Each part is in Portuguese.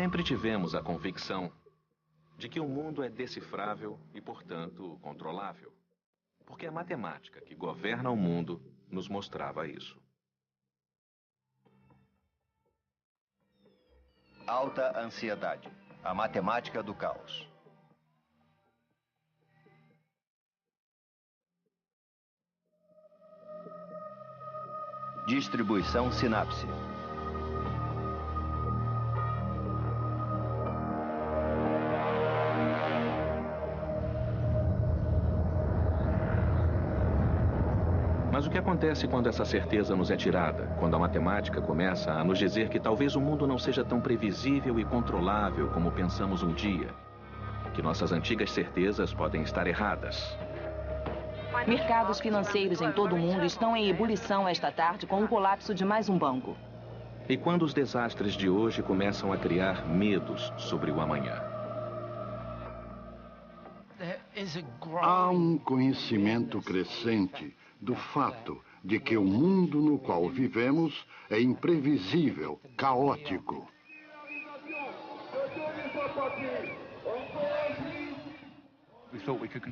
Sempre tivemos a convicção de que o mundo é decifrável e, portanto, controlável. Porque a matemática que governa o mundo nos mostrava isso. Alta ansiedade. A matemática do caos. Distribuição sinapse. Mas o que acontece quando essa certeza nos é tirada? Quando a matemática começa a nos dizer que talvez o mundo não seja tão previsível e controlável como pensamos um dia? Que nossas antigas certezas podem estar erradas? Mercados financeiros em todo o mundo estão em ebulição esta tarde com o colapso de mais um banco. E quando os desastres de hoje começam a criar medos sobre o amanhã? Há um conhecimento crescente do fato de que o mundo no qual vivemos é imprevisível, caótico.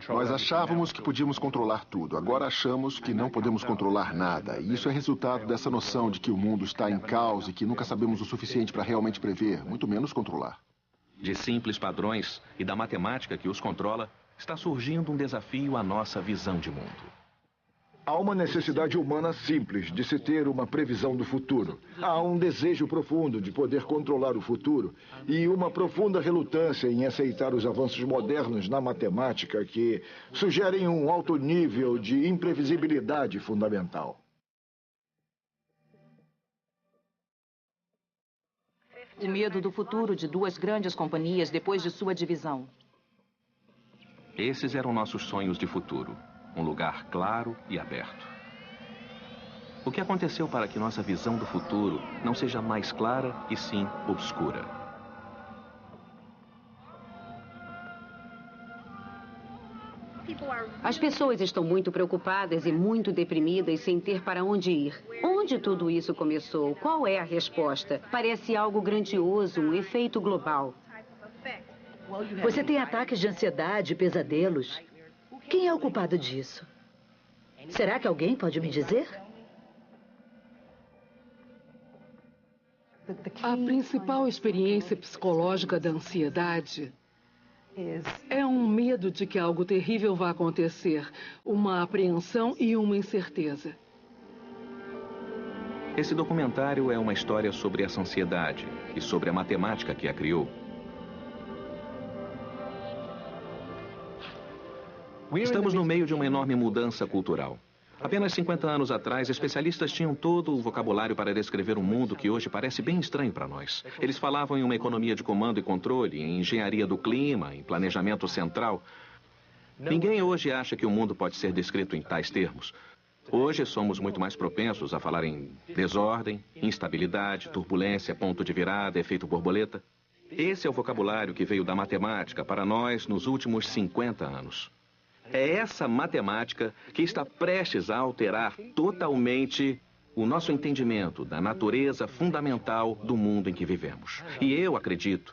Nós achávamos que podíamos controlar tudo. Agora achamos que não podemos controlar nada. E isso é resultado dessa noção de que o mundo está em caos e que nunca sabemos o suficiente para realmente prever, muito menos controlar. De simples padrões e da matemática que os controla, está surgindo um desafio à nossa visão de mundo. Há uma necessidade humana simples de se ter uma previsão do futuro. Há um desejo profundo de poder controlar o futuro e uma profunda relutância em aceitar os avanços modernos na matemática que sugerem um alto nível de imprevisibilidade fundamental. O medo do futuro de duas grandes companhias depois de sua divisão. Esses eram nossos sonhos de futuro. Um lugar claro e aberto. O que aconteceu para que nossa visão do futuro não seja mais clara e sim obscura? As pessoas estão muito preocupadas e muito deprimidas sem ter para onde ir. Onde tudo isso começou? Qual é a resposta? Parece algo grandioso, um efeito global. Você tem ataques de ansiedade, pesadelos. Quem é o culpado disso? Será que alguém pode me dizer? A principal experiência psicológica da ansiedade é um medo de que algo terrível vá acontecer, uma apreensão e uma incerteza. Esse documentário é uma história sobre essa ansiedade e sobre a matemática que a criou. Estamos no meio de uma enorme mudança cultural. Apenas 50 anos atrás, especialistas tinham todo o vocabulário para descrever um mundo que hoje parece bem estranho para nós. Eles falavam em uma economia de comando e controle, em engenharia do clima, em planejamento central. Ninguém hoje acha que o mundo pode ser descrito em tais termos. Hoje somos muito mais propensos a falar em desordem, instabilidade, turbulência, ponto de virada, efeito borboleta. Esse é o vocabulário que veio da matemática para nós nos últimos 50 anos. É essa matemática que está prestes a alterar totalmente o nosso entendimento da natureza fundamental do mundo em que vivemos. E eu acredito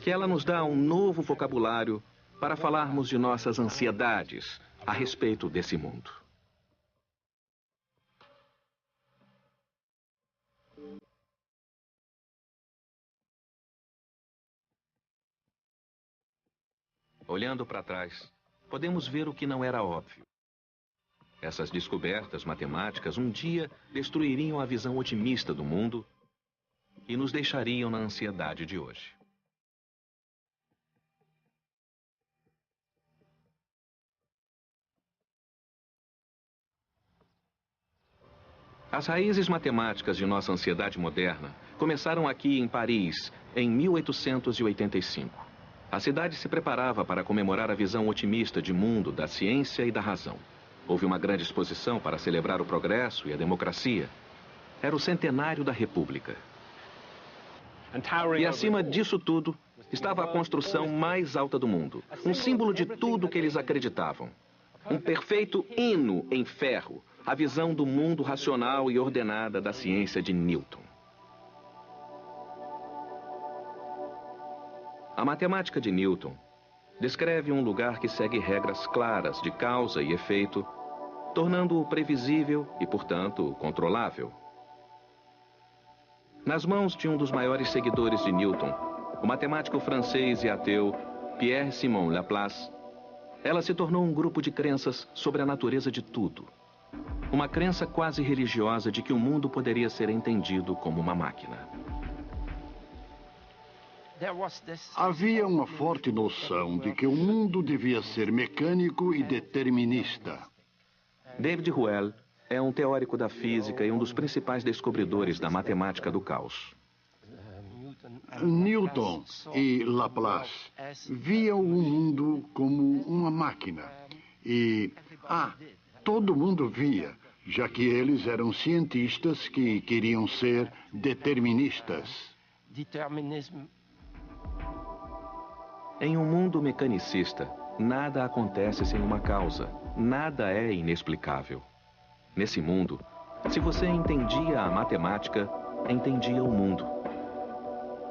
que ela nos dá um novo vocabulário para falarmos de nossas ansiedades a respeito desse mundo. Olhando para trás, podemos ver o que não era óbvio. Essas descobertas matemáticas um dia destruiriam a visão otimista do mundo e nos deixariam na ansiedade de hoje. As raízes matemáticas de nossa ansiedade moderna começaram aqui em Paris, em 1885. A cidade se preparava para comemorar a visão otimista de mundo da ciência e da razão. Houve uma grande exposição para celebrar o progresso e a democracia. Era o centenário da República. E acima disso tudo, estava a construção mais alta do mundo. Um símbolo de tudo que eles acreditavam. Um perfeito hino em ferro. A visão do mundo racional e ordenada da ciência de Newton. A matemática de Newton descreve um lugar que segue regras claras de causa e efeito, tornando-o previsível e, portanto, controlável. Nas mãos de um dos maiores seguidores de Newton, o matemático francês e ateu Pierre-Simon Laplace, ela se tornou um grupo de crenças sobre a natureza de tudo. Uma crença quase religiosa de que o mundo poderia ser entendido como uma máquina. Havia uma forte noção de que o mundo devia ser mecânico e determinista. David Ruel é um teórico da física e um dos principais descobridores da matemática do caos. Newton e Laplace viam o mundo como uma máquina. E, todo mundo via, já que eles eram cientistas que queriam ser deterministas. Em um mundo mecanicista, nada acontece sem uma causa. Nada é inexplicável. Nesse mundo, se você entendia a matemática, entendia o mundo.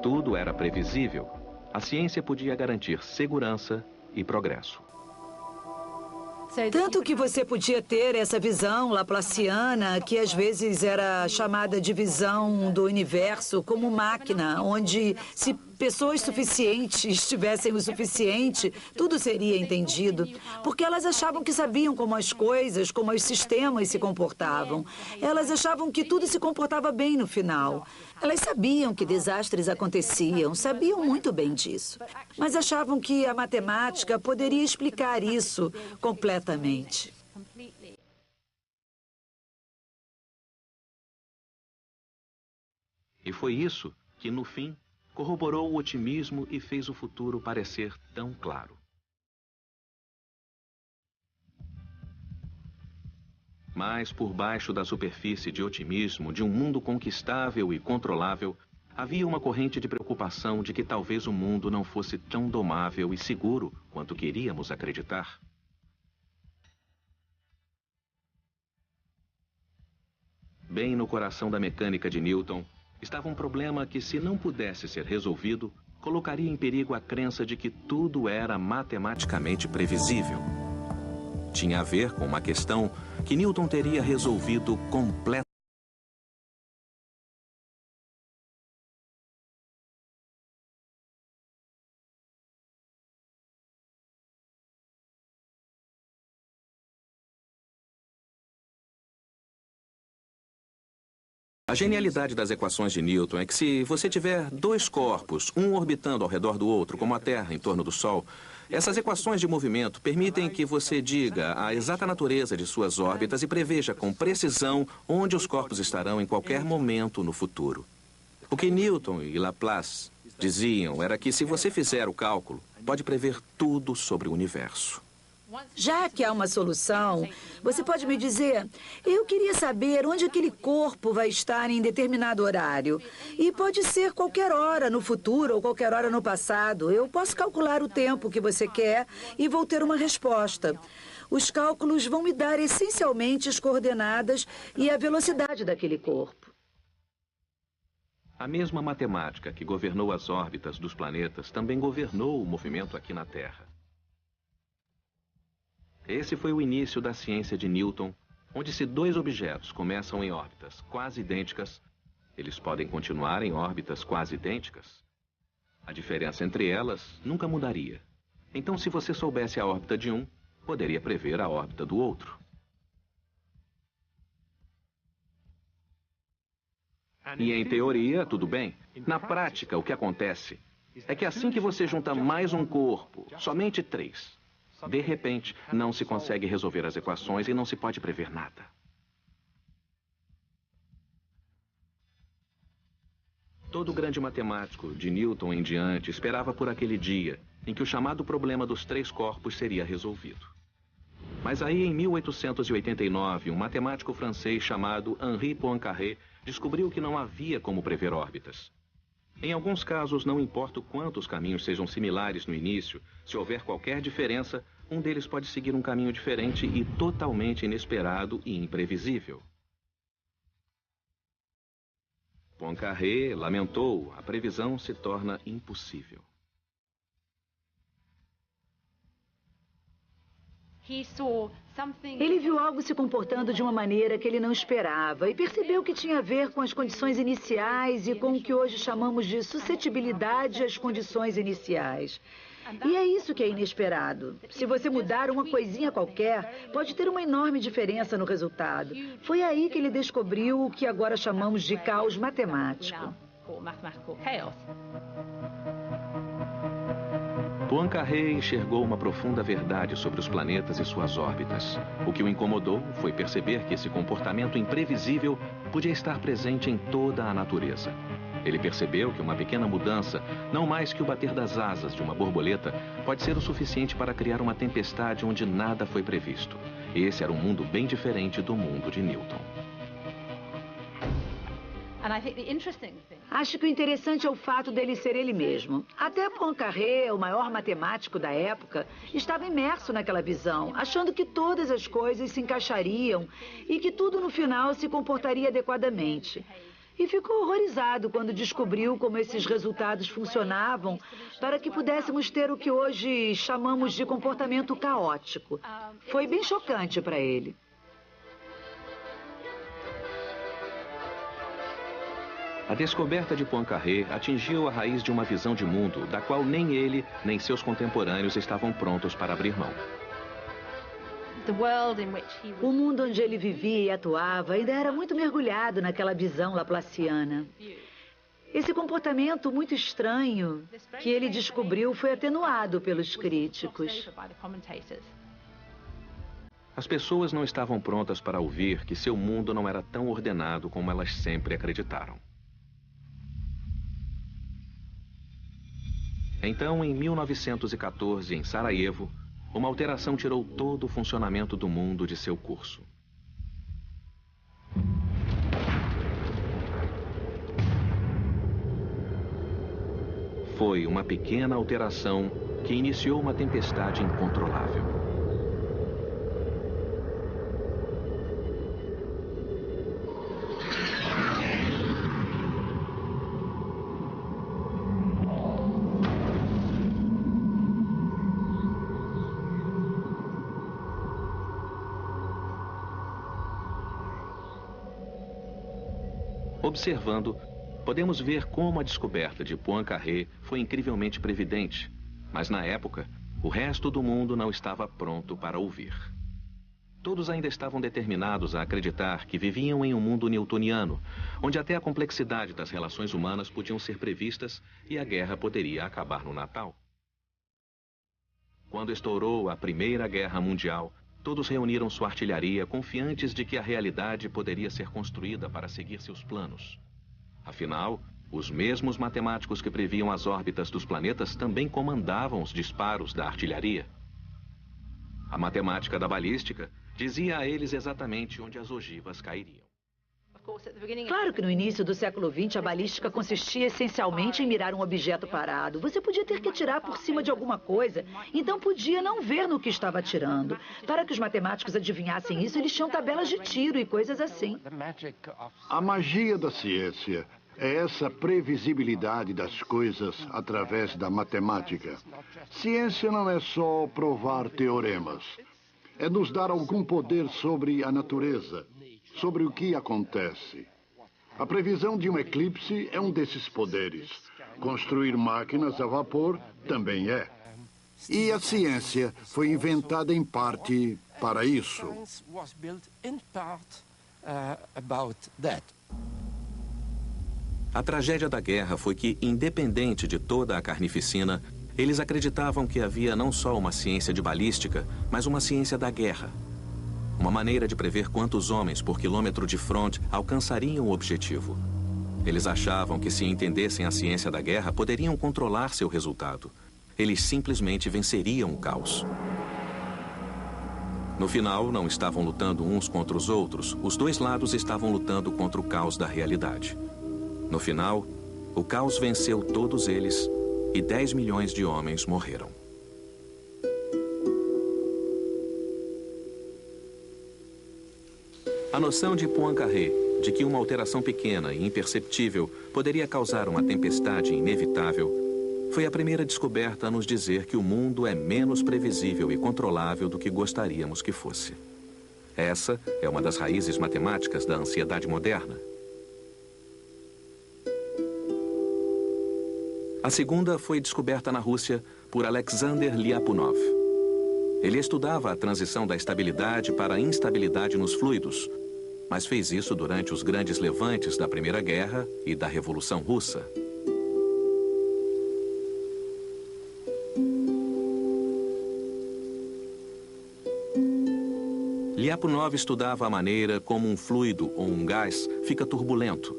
Tudo era previsível. A ciência podia garantir segurança e progresso. Tanto que você podia ter essa visão laplaciana, que às vezes era chamada de visão do universo como máquina, onde se pessoas suficientes tivessem o suficiente, tudo seria entendido. Porque elas achavam que sabiam como as coisas, como os sistemas se comportavam. Elas achavam que tudo se comportava bem no final. Elas sabiam que desastres aconteciam, sabiam muito bem disso. Mas achavam que a matemática poderia explicar isso completamente. E foi isso que, no fim, corroborou o otimismo e fez o futuro parecer tão claro. Mas por baixo da superfície de otimismo de um mundo conquistável e controlável, havia uma corrente de preocupação de que talvez o mundo não fosse tão domável e seguro quanto queríamos acreditar. Bem no coração da mecânica de Newton, estava um problema que, se não pudesse ser resolvido, colocaria em perigo a crença de que tudo era matematicamente previsível. Tinha a ver com uma questão que Newton teria resolvido completamente. A genialidade das equações de Newton é que se você tiver dois corpos, um orbitando ao redor do outro, como a Terra em torno do Sol, essas equações de movimento permitem que você diga a exata natureza de suas órbitas e preveja com precisão onde os corpos estarão em qualquer momento no futuro. O que Newton e Laplace diziam era que se você fizer o cálculo, pode prever tudo sobre o universo. Já que há uma solução, você pode me dizer, eu queria saber onde aquele corpo vai estar em determinado horário. E pode ser qualquer hora no futuro ou qualquer hora no passado. Eu posso calcular o tempo que você quer e vou ter uma resposta. Os cálculos vão me dar essencialmente as coordenadas e a velocidade daquele corpo. A mesma matemática que governou as órbitas dos planetas também governou o movimento aqui na Terra. Esse foi o início da ciência de Newton, onde se dois objetos começam em órbitas quase idênticas, eles podem continuar em órbitas quase idênticas. A diferença entre elas nunca mudaria. Então, se você soubesse a órbita de um, poderia prever a órbita do outro. E em teoria, tudo bem. Na prática, o que acontece é que assim que você junta mais um corpo, somente 3, de repente, não se consegue resolver as equações e não se pode prever nada. Todo grande matemático, de Newton em diante, esperava por aquele dia em que o chamado problema dos 3 corpos seria resolvido. Mas aí, em 1889, um matemático francês chamado Henri Poincaré descobriu que não havia como prever órbitas. Em alguns casos, não importa o quanto os caminhos sejam similares no início, se houver qualquer diferença, um deles pode seguir um caminho diferente e totalmente inesperado e imprevisível. Poincaré lamentou, a previsão se torna impossível. Ele viu algo se comportando de uma maneira que ele não esperava e percebeu que tinha a ver com as condições iniciais e com o que hoje chamamos de suscetibilidade às condições iniciais. E é isso que é inesperado. Se você mudar uma coisinha qualquer, pode ter uma enorme diferença no resultado. Foi aí que ele descobriu o que agora chamamos de caos matemático. Poincaré enxergou uma profunda verdade sobre os planetas e suas órbitas. O que o incomodou foi perceber que esse comportamento imprevisível podia estar presente em toda a natureza. Ele percebeu que uma pequena mudança, não mais que o bater das asas de uma borboleta, pode ser o suficiente para criar uma tempestade onde nada foi previsto. Esse era um mundo bem diferente do mundo de Newton. Acho que o interessante é o fato dele ser ele mesmo. Até Poincaré, o maior matemático da época, estava imerso naquela visão, achando que todas as coisas se encaixariam e que tudo no final se comportaria adequadamente. E ficou horrorizado quando descobriu como esses resultados funcionavam para que pudéssemos ter o que hoje chamamos de comportamento caótico. Foi bem chocante para ele. A descoberta de Poincaré atingiu a raiz de uma visão de mundo da qual nem ele, nem seus contemporâneos estavam prontos para abrir mão. O mundo onde ele vivia e atuava ainda era muito mergulhado naquela visão laplaciana. Esse comportamento muito estranho que ele descobriu foi atenuado pelos críticos. As pessoas não estavam prontas para ouvir que seu mundo não era tão ordenado como elas sempre acreditaram. Então, em 1914, em Sarajevo, uma alteração tirou todo o funcionamento do mundo de seu curso. Foi uma pequena alteração que iniciou uma tempestade incontrolável. Observando, podemos ver como a descoberta de Poincaré foi incrivelmente previdente, mas na época, o resto do mundo não estava pronto para ouvir. Todos ainda estavam determinados a acreditar que viviam em um mundo newtoniano, onde até a complexidade das relações humanas podiam ser previstas e a guerra poderia acabar no Natal. Quando estourou a Primeira Guerra Mundial, todos reuniram sua artilharia, confiantes de que a realidade poderia ser construída para seguir seus planos. Afinal, os mesmos matemáticos que previam as órbitas dos planetas também comandavam os disparos da artilharia. A matemática da balística dizia a eles exatamente onde as ogivas cairiam. Claro que no início do século XX, a balística consistia essencialmente em mirar um objeto parado. Você podia ter que atirar por cima de alguma coisa, então podia não ver no que estava atirando. Para que os matemáticos adivinhassem isso, eles tinham tabelas de tiro e coisas assim. A magia da ciência é essa previsibilidade das coisas através da matemática. Ciência não é só provar teoremas. É nos dar algum poder sobre a natureza, sobre o que acontece. A previsão de um eclipse é um desses poderes. Construir máquinas a vapor também é. E a ciência foi inventada em parte para isso. A tragédia da guerra foi que, independente de toda a carnificina, eles acreditavam que havia não só uma ciência de balística, mas uma ciência da guerra. Uma maneira de prever quantos homens por quilômetro de fronte alcançariam o objetivo. Eles achavam que, se entendessem a ciência da guerra, poderiam controlar seu resultado. Eles simplesmente venceriam o caos. No final, não estavam lutando uns contra os outros. Os dois lados estavam lutando contra o caos da realidade. No final, o caos venceu todos eles e 10 milhões de homens morreram. A noção de Poincaré de que uma alteração pequena e imperceptível poderia causar uma tempestade inevitável foi a primeira descoberta a nos dizer que o mundo é menos previsível e controlável do que gostaríamos que fosse. Essa é uma das raízes matemáticas da ansiedade moderna. A segunda foi descoberta na Rússia por Alexander Lyapunov. Ele estudava a transição da estabilidade para a instabilidade nos fluidos, mas fez isso durante os grandes levantes da Primeira Guerra e da Revolução Russa. Lyapunov estudava a maneira como um fluido ou um gás fica turbulento.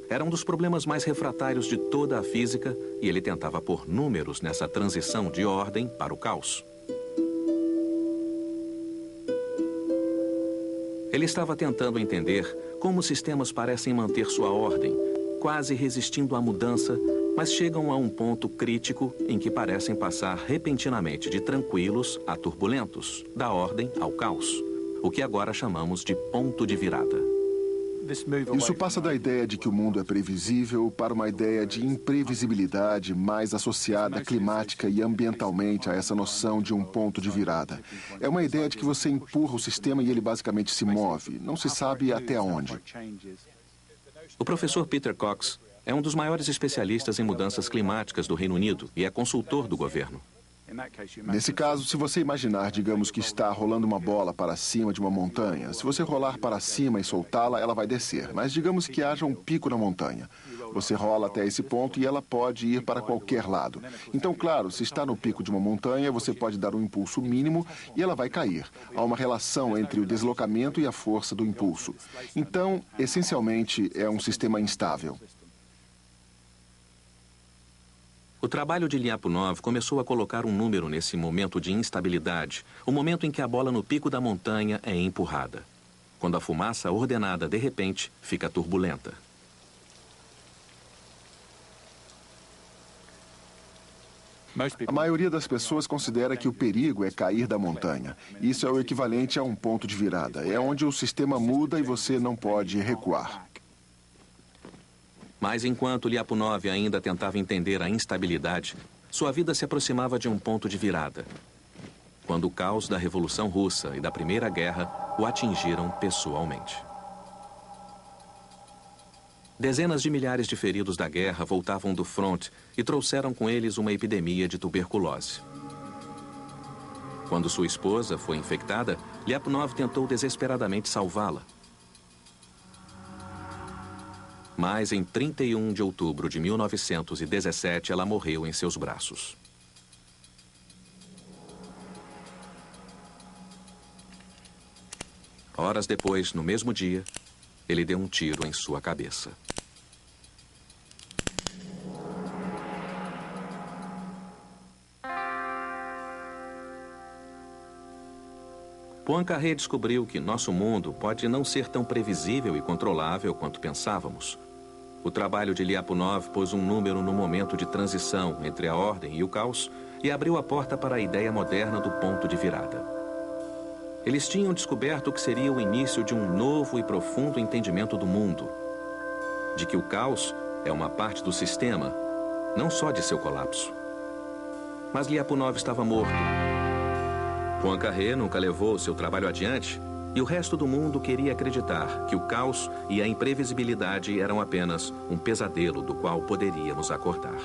Era um dos problemas mais refratários de toda a física e ele tentava pôr números nessa transição de ordem para o caos. Ele estava tentando entender como os sistemas parecem manter sua ordem, quase resistindo à mudança, mas chegam a um ponto crítico em que parecem passar repentinamente de tranquilos a turbulentos, da ordem ao caos, o que agora chamamos de ponto de virada. Isso passa da ideia de que o mundo é previsível para uma ideia de imprevisibilidade mais associada climática e ambientalmente a essa noção de um ponto de virada. É uma ideia de que você empurra o sistema e ele basicamente se move, não se sabe até onde. O professor Peter Cox é um dos maiores especialistas em mudanças climáticas do Reino Unido e é consultor do governo. Nesse caso, se você imaginar, digamos que está rolando uma bola para cima de uma montanha, se você rolar para cima e soltá-la, ela vai descer. Mas digamos que haja um pico na montanha. Você rola até esse ponto e ela pode ir para qualquer lado. Então, claro, se está no pico de uma montanha, você pode dar um impulso mínimo e ela vai cair. Há uma relação entre o deslocamento e a força do impulso. Então, essencialmente, é um sistema instável. O trabalho de Lyapunov começou a colocar um número nesse momento de instabilidade, o momento em que a bola no pico da montanha é empurrada. Quando a fumaça ordenada, de repente, fica turbulenta. A maioria das pessoas considera que o perigo é cair da montanha. Isso é o equivalente a um ponto de virada. É onde o sistema muda e você não pode recuar. Mas enquanto Lyapunov ainda tentava entender a instabilidade, sua vida se aproximava de um ponto de virada. Quando o caos da Revolução Russa e da Primeira Guerra o atingiram pessoalmente. Dezenas de milhares de feridos da guerra voltavam do fronte e trouxeram com eles uma epidemia de tuberculose. Quando sua esposa foi infectada, Lyapunov tentou desesperadamente salvá-la. Mas em 31 de outubro de 1917, ela morreu em seus braços. Horas depois, no mesmo dia, ele deu um tiro em sua cabeça. Poincaré descobriu que nosso mundo pode não ser tão previsível e controlável quanto pensávamos. O trabalho de Lyapunov pôs um número no momento de transição entre a ordem e o caos e abriu a porta para a ideia moderna do ponto de virada. Eles tinham descoberto que seria o início de um novo e profundo entendimento do mundo, de que o caos é uma parte do sistema, não só de seu colapso. Mas Lyapunov estava morto. Poincaré nunca levou seu trabalho adiante e o resto do mundo queria acreditar que o caos e a imprevisibilidade eram apenas um pesadelo do qual poderíamos acordar.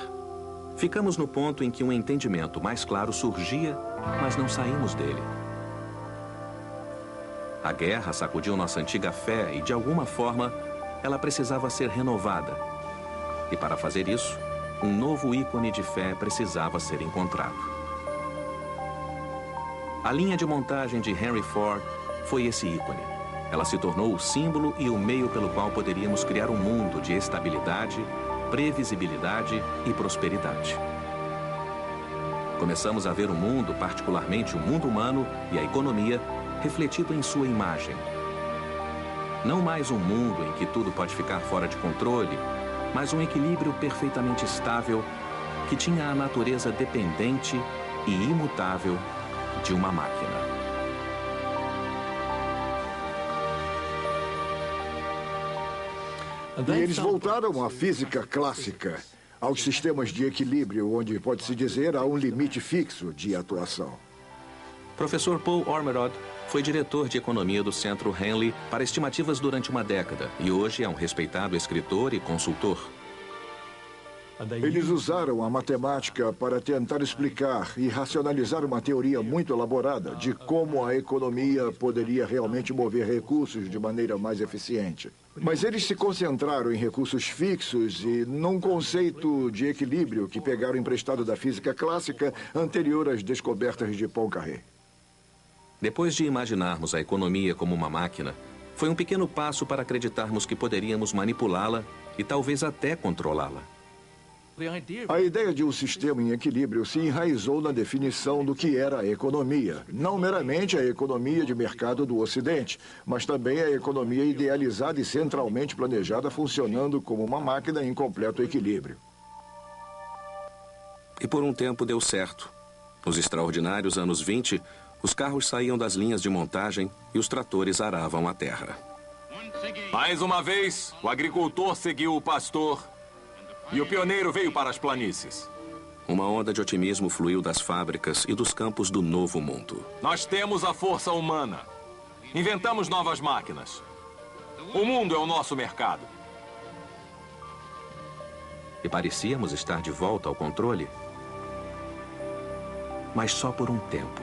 Ficamos no ponto em que um entendimento mais claro surgia, mas não saímos dele. A guerra sacudiu nossa antiga fé e, de alguma forma, ela precisava ser renovada. E para fazer isso, um novo ícone de fé precisava ser encontrado. A linha de montagem de Henry Ford foi esse ícone. Ela se tornou o símbolo e o meio pelo qual poderíamos criar um mundo de estabilidade, previsibilidade e prosperidade. Começamos a ver o mundo, particularmente o mundo humano e a economia, refletido em sua imagem. Não mais um mundo em que tudo pode ficar fora de controle, mas um equilíbrio perfeitamente estável que tinha a natureza dependente e imutável de uma máquina. E eles voltaram à física clássica. aos sistemas de equilíbrio, onde, pode-se dizer, há um limite fixo de atuação. Professor Paul Ormerod foi diretor de economia do Centro Henley para estimativas durante uma década e hoje é um respeitado escritor e consultor. Eles usaram a matemática para tentar explicar e racionalizar uma teoria muito elaborada de como a economia poderia realmente mover recursos de maneira mais eficiente. Mas eles se concentraram em recursos fixos e num conceito de equilíbrio que pegaram emprestado da física clássica anterior às descobertas de Poincaré. Depois de imaginarmos a economia como uma máquina, foi um pequeno passo para acreditarmos que poderíamos manipulá-la e talvez até controlá-la. A ideia de um sistema em equilíbrio se enraizou na definição do que era a economia. Não meramente a economia de mercado do Ocidente, mas também a economia idealizada e centralmente planejada funcionando como uma máquina em completo equilíbrio. E por um tempo deu certo. Nos extraordinários anos 20, os carros saíam das linhas de montagem e os tratores aravam a terra. Mais uma vez, o agricultor seguiu o pastor e o pioneiro veio para as planícies. Uma onda de otimismo fluiu das fábricas e dos campos do novo mundo. Nós temos a força humana. Inventamos novas máquinas. O mundo é o nosso mercado. E parecíamos estar de volta ao controle. Mas só por um tempo.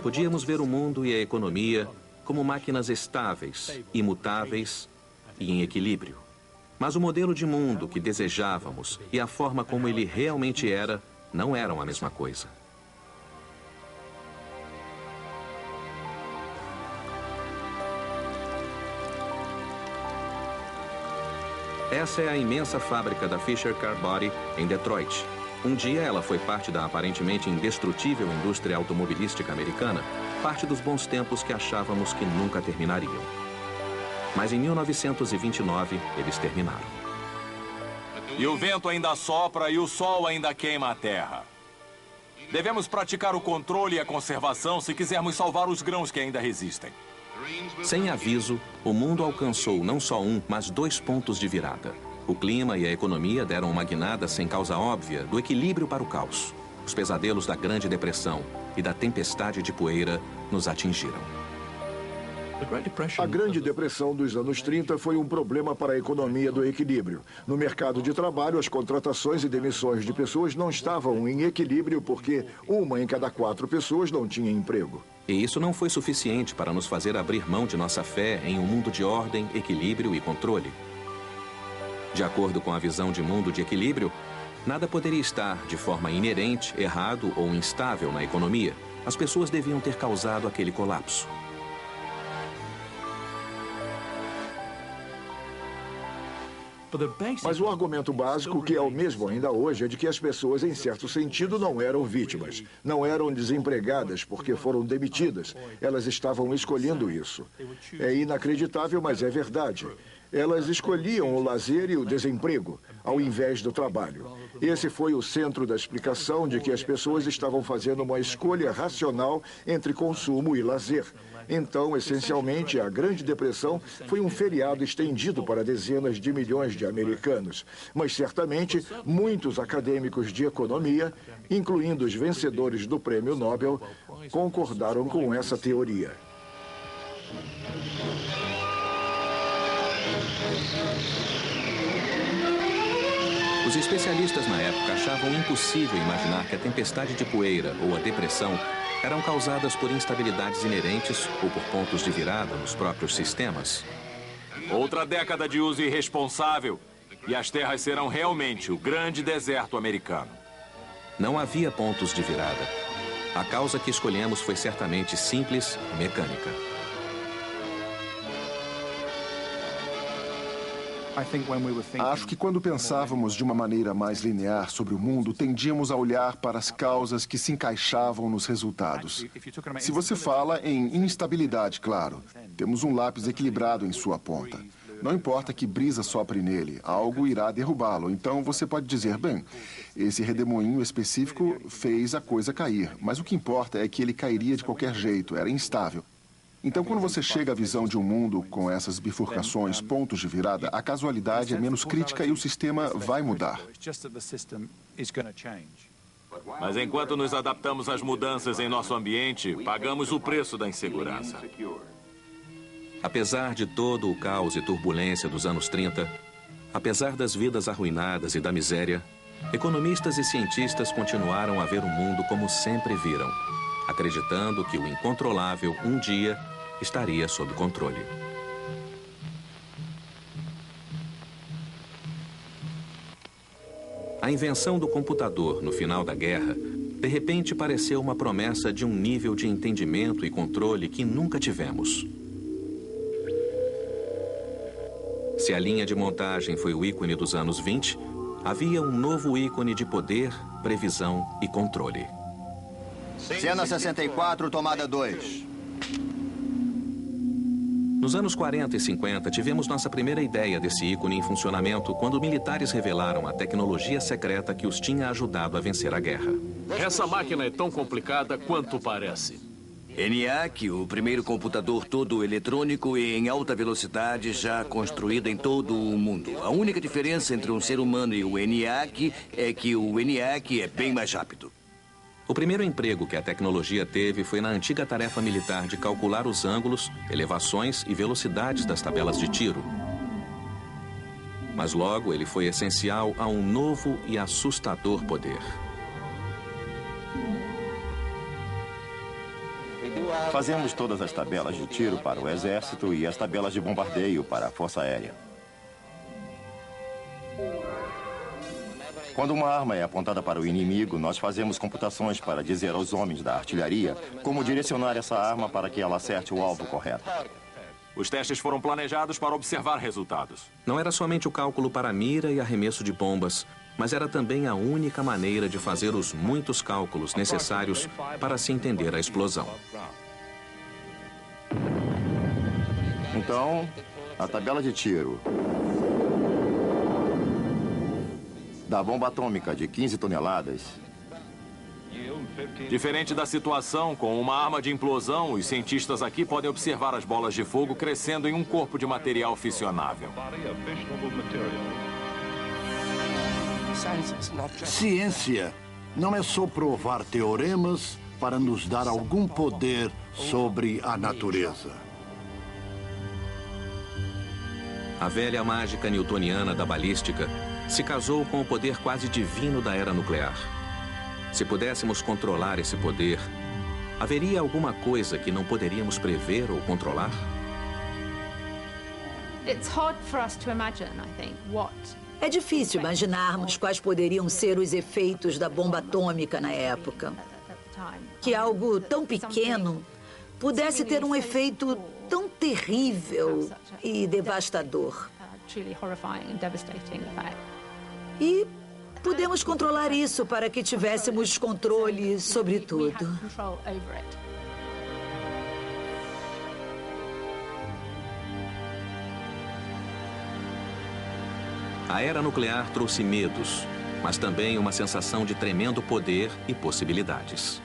Podíamos ver o mundo e a economia como máquinas estáveis, imutáveis e em equilíbrio. Mas o modelo de mundo que desejávamos e a forma como ele realmente era não eram a mesma coisa. Essa é a imensa fábrica da Fisher Car Body em Detroit. Um dia ela foi parte da aparentemente indestrutível indústria automobilística americana, parte dos bons tempos que achávamos que nunca terminariam. Mas em 1929, eles terminaram. E o vento ainda sopra e o sol ainda queima a terra. Devemos praticar o controle e a conservação se quisermos salvar os grãos que ainda resistem. Sem aviso, o mundo alcançou não só um, mas 2 pontos de virada. O clima e a economia deram uma guinada sem causa óbvia do equilíbrio para o caos. Os pesadelos da Grande Depressão e da tempestade de poeira nos atingiram. A Grande Depressão dos anos 30 foi um problema para a economia do equilíbrio. No mercado de trabalho, as contratações e demissões de pessoas não estavam em equilíbrio porque 1 em cada 4 pessoas não tinha emprego. E isso não foi suficiente para nos fazer abrir mão de nossa fé em um mundo de ordem, equilíbrio e controle. De acordo com a visão de mundo de equilíbrio, nada poderia estar de forma inerente, errado ou instável na economia. As pessoas deviam ter causado aquele colapso. Mas o argumento básico, que é o mesmo ainda hoje, é de que as pessoas, em certo sentido, não eram vítimas. Não eram desempregadas porque foram demitidas. Elas estavam escolhendo isso. É inacreditável, mas é verdade. Elas escolhiam o lazer e o desemprego, ao invés do trabalho. Esse foi o centro da explicação de que as pessoas estavam fazendo uma escolha racional entre consumo e lazer. Então, essencialmente, a Grande Depressão foi um feriado estendido para dezenas de milhões de americanos. Mas, certamente, muitos acadêmicos de economia, incluindo os vencedores do Prêmio Nobel, concordaram com essa teoria. Os especialistas na época achavam impossível imaginar que a tempestade de poeira ou a depressão eram causadas por instabilidades inerentes ou por pontos de virada nos próprios sistemas. Outra década de uso irresponsável e as terras serão realmente o grande deserto americano. Não havia pontos de virada. A causa que escolhemos foi certamente simples e mecânica. Acho que quando pensávamos de uma maneira mais linear sobre o mundo, tendíamos a olhar para as causas que se encaixavam nos resultados. Se você fala em instabilidade, claro, temos um lápis equilibrado em sua ponta. Não importa que brisa sopre nele, algo irá derrubá-lo. Então você pode dizer, bem, esse redemoinho específico fez a coisa cair, mas o que importa é que ele cairia de qualquer jeito, era instável. Então, quando você chega à visão de um mundo com essas bifurcações, pontos de virada, a casualidade é menos crítica e o sistema vai mudar. Mas enquanto nos adaptamos às mudanças em nosso ambiente, pagamos o preço da insegurança. Apesar de todo o caos e turbulência dos anos 30, apesar das vidas arruinadas e da miséria, economistas e cientistas continuaram a ver o mundo como sempre viram, acreditando que o incontrolável, um dia, estaria sob controle. A invenção do computador no final da guerra, de repente pareceu uma promessa de um nível de entendimento e controle que nunca tivemos. Se a linha de montagem foi o ícone dos anos 20, havia um novo ícone de poder, previsão e controle. Cena 64, tomada 2. Nos anos 40 e 50, tivemos nossa primeira ideia desse ícone em funcionamento quando militares revelaram a tecnologia secreta que os tinha ajudado a vencer a guerra. Essa máquina é tão complicada quanto parece. ENIAC, o primeiro computador todo eletrônico e em alta velocidade já construído em todo o mundo. A única diferença entre um ser humano e o ENIAC é que o ENIAC é bem mais rápido. O primeiro emprego que a tecnologia teve foi na antiga tarefa militar de calcular os ângulos, elevações e velocidades das tabelas de tiro. Mas logo ele foi essencial a um novo e assustador poder. Fazemos todas as tabelas de tiro para o Exército e as tabelas de bombardeio para a Força Aérea. Quando uma arma é apontada para o inimigo, nós fazemos computações para dizer aos homens da artilharia como direcionar essa arma para que ela acerte o alvo correto. Os testes foram planejados para observar resultados. Não era somente o cálculo para mira e arremesso de bombas, mas era também a única maneira de fazer os muitos cálculos necessários para se entender a explosão. Então, a tabela de tiro da bomba atômica de 15 toneladas. Diferente da situação, com uma arma de implosão, os cientistas aqui podem observar as bolas de fogo crescendo em um corpo de material fissionável. Ciência não é só provar teoremas para nos dar algum poder sobre a natureza. A velha mágica newtoniana da balística se casou com o poder quase divino da era nuclear. Se pudéssemos controlar esse poder, haveria alguma coisa que não poderíamos prever ou controlar? É difícil imaginarmos quais poderiam ser os efeitos da bomba atômica na época. Que algo tão pequeno pudesse ter um efeito tão terrível e devastador. E podemos controlar isso para que tivéssemos controle sobre tudo. A era nuclear trouxe medos, mas também uma sensação de tremendo poder e possibilidades.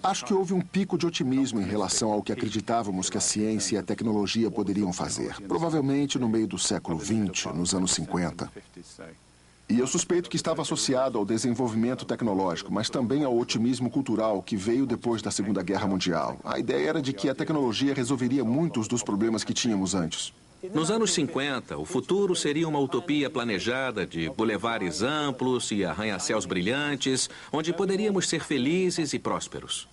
Acho que houve um pico de otimismo em relação ao que acreditávamos que a ciência e a tecnologia poderiam fazer. Provavelmente no meio do século XX, nos anos 50. E eu suspeito que estava associado ao desenvolvimento tecnológico, mas também ao otimismo cultural que veio depois da Segunda Guerra Mundial. A ideia era de que a tecnologia resolveria muitos dos problemas que tínhamos antes. Nos anos 50, o futuro seria uma utopia planejada de bulevares amplos e arranha-céus brilhantes, onde poderíamos ser felizes e prósperos.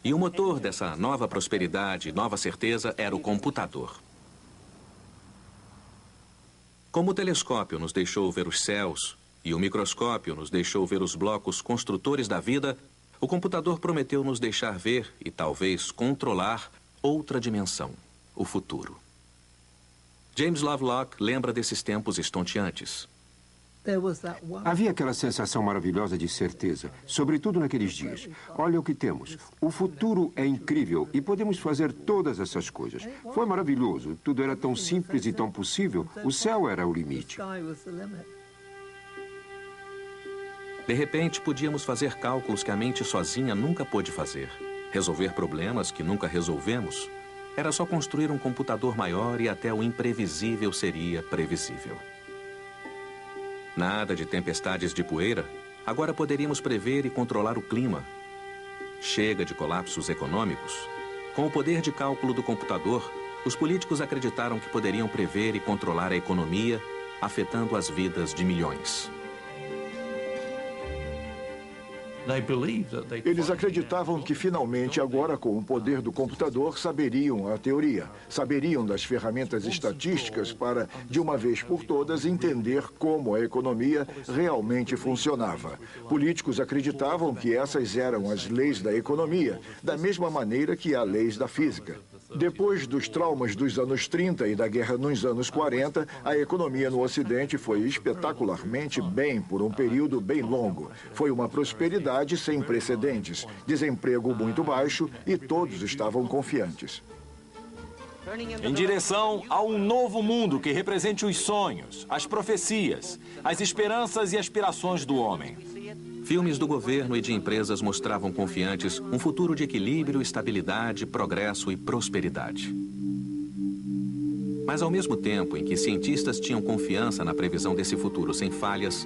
E o motor dessa nova prosperidade e nova certeza era o computador. Como o telescópio nos deixou ver os céus e o microscópio nos deixou ver os blocos construtores da vida, o computador prometeu nos deixar ver e talvez controlar outra dimensão, o futuro. James Lovelock lembra desses tempos estonteantes. Havia aquela sensação maravilhosa de certeza, sobretudo naqueles dias. Olha o que temos. O futuro é incrível e podemos fazer todas essas coisas. Foi maravilhoso. Tudo era tão simples e tão possível. O céu era o limite. De repente, podíamos fazer cálculos que a mente sozinha nunca pôde fazer. Resolver problemas que nunca resolvemos era só construir um computador maior e até o imprevisível seria previsível. Nada de tempestades de poeira, agora poderíamos prever e controlar o clima. Chega de colapsos econômicos. Com o poder de cálculo do computador, os políticos acreditaram que poderiam prever e controlar a economia, afetando as vidas de milhões. Eles acreditavam que finalmente agora, com o poder do computador, saberiam a teoria, saberiam das ferramentas estatísticas para, de uma vez por todas, entender como a economia realmente funcionava. Políticos acreditavam que essas eram as leis da economia, da mesma maneira que há leis da física. Depois dos traumas dos anos 30 e da guerra nos anos 40, a economia no Ocidente foi espetacularmente bem por um período bem longo. Foi uma prosperidade sem precedentes, desemprego muito baixo e todos estavam confiantes. Em direção a um novo mundo que represente os sonhos, as profecias, as esperanças e aspirações do homem. Filmes do governo e de empresas mostravam confiantes um futuro de equilíbrio, estabilidade, progresso e prosperidade. Mas ao mesmo tempo em que cientistas tinham confiança na previsão desse futuro sem falhas,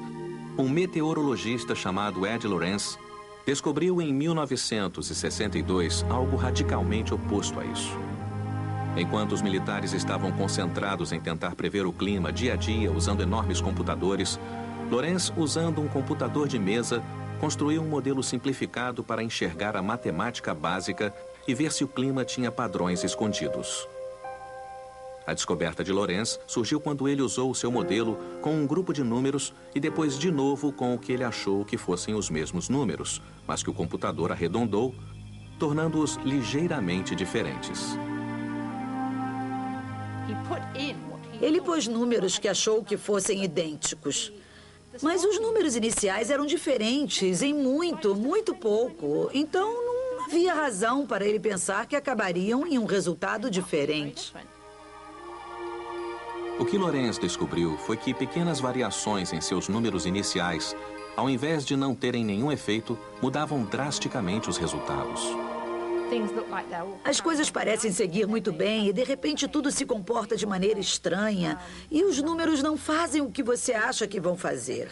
um meteorologista chamado Ed Lorenz descobriu em 1962 algo radicalmente oposto a isso. Enquanto os militares estavam concentrados em tentar prever o clima dia a dia usando enormes computadores, Lorenz, usando um computador de mesa, construiu um modelo simplificado para enxergar a matemática básica e ver se o clima tinha padrões escondidos. A descoberta de Lorenz surgiu quando ele usou o seu modelo com um grupo de números e depois de novo com o que ele achou que fossem os mesmos números, mas que o computador arredondou, tornando-os ligeiramente diferentes. Ele pôs números que achou que fossem idênticos. Mas os números iniciais eram diferentes em muito, muito pouco. Então não havia razão para ele pensar que acabariam em um resultado diferente. O que Lorenz descobriu foi que pequenas variações em seus números iniciais, ao invés de não terem nenhum efeito, mudavam drasticamente os resultados. As coisas parecem seguir muito bem e, de repente, tudo se comporta de maneira estranha e os números não fazem o que você acha que vão fazer.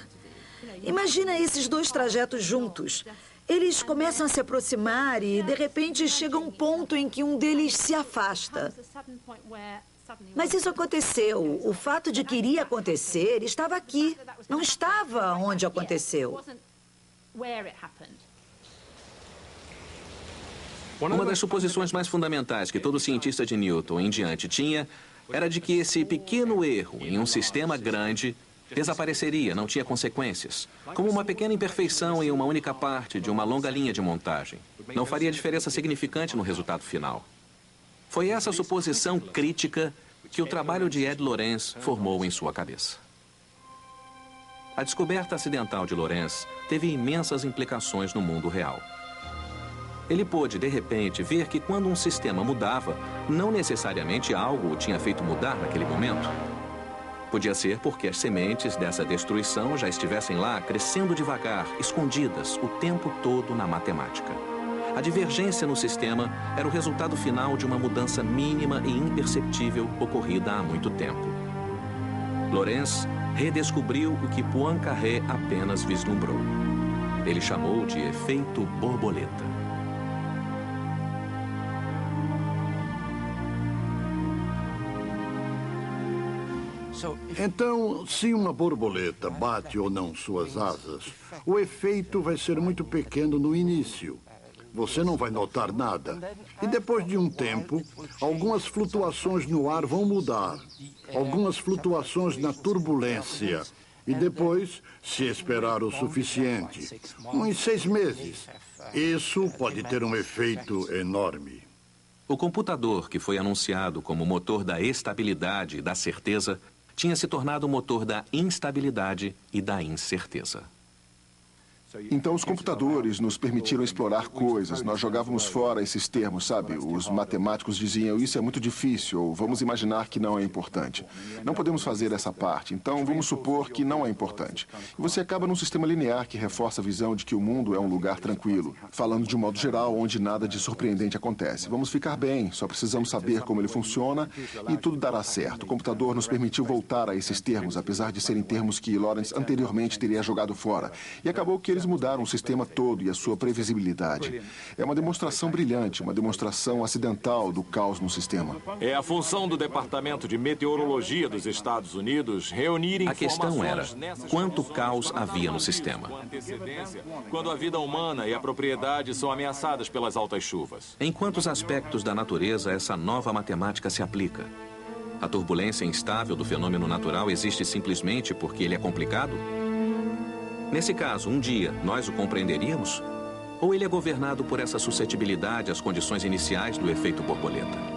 Imagina esses dois trajetos juntos. Eles começam a se aproximar e, de repente, chega um ponto em que um deles se afasta. Mas isso aconteceu. O fato de que iria acontecer estava aqui. Não estava onde aconteceu. Uma das suposições mais fundamentais que todo cientista de Newton em diante tinha era de que esse pequeno erro em um sistema grande desapareceria, não tinha consequências. Como uma pequena imperfeição em uma única parte de uma longa linha de montagem. Não faria diferença significante no resultado final. Foi essa suposição crítica que o trabalho de Ed Lorenz formou em sua cabeça. A descoberta acidental de Lorenz teve imensas implicações no mundo real. Ele pôde, de repente, ver que quando um sistema mudava, não necessariamente algo o tinha feito mudar naquele momento. Podia ser porque as sementes dessa destruição já estivessem lá, crescendo devagar, escondidas, o tempo todo na matemática. A divergência no sistema era o resultado final de uma mudança mínima e imperceptível ocorrida há muito tempo. Lorenz redescobriu o que Poincaré apenas vislumbrou. Ele chamou de efeito borboleta. Então, se uma borboleta bate ou não suas asas, o efeito vai ser muito pequeno no início. Você não vai notar nada. E depois de um tempo, algumas flutuações no ar vão mudar. Algumas flutuações na turbulência. E depois, se esperar o suficiente, uns 6 meses, isso pode ter um efeito enorme. O computador, que foi anunciado como motor da estabilidade e da certeza, tinha se tornado o motor da instabilidade e da incerteza. Então, os computadores nos permitiram explorar coisas. Nós jogávamos fora esses termos, sabe? Os matemáticos diziam, isso é muito difícil, ou vamos imaginar que não é importante. Não podemos fazer essa parte, então vamos supor que não é importante. E você acaba num sistema linear que reforça a visão de que o mundo é um lugar tranquilo, falando de um modo geral, onde nada de surpreendente acontece. Vamos ficar bem, só precisamos saber como ele funciona e tudo dará certo. O computador nos permitiu voltar a esses termos, apesar de serem termos que Lawrence anteriormente teria jogado fora. E acabou que eles mudaram o sistema todo e a sua previsibilidade. É uma demonstração brilhante, uma demonstração acidental do caos no sistema. É a função do Departamento de Meteorologia dos Estados Unidos reunir informações. A questão era, quanto caos havia no sistema? Quando a vida humana e a propriedade são ameaçadas pelas altas chuvas. Em quantos aspectos da natureza essa nova matemática se aplica? A turbulência instável do fenômeno natural existe simplesmente porque ele é complicado? Nesse caso, um dia, nós o compreenderíamos? Ou ele é governado por essa suscetibilidade às condições iniciais do efeito borboleta?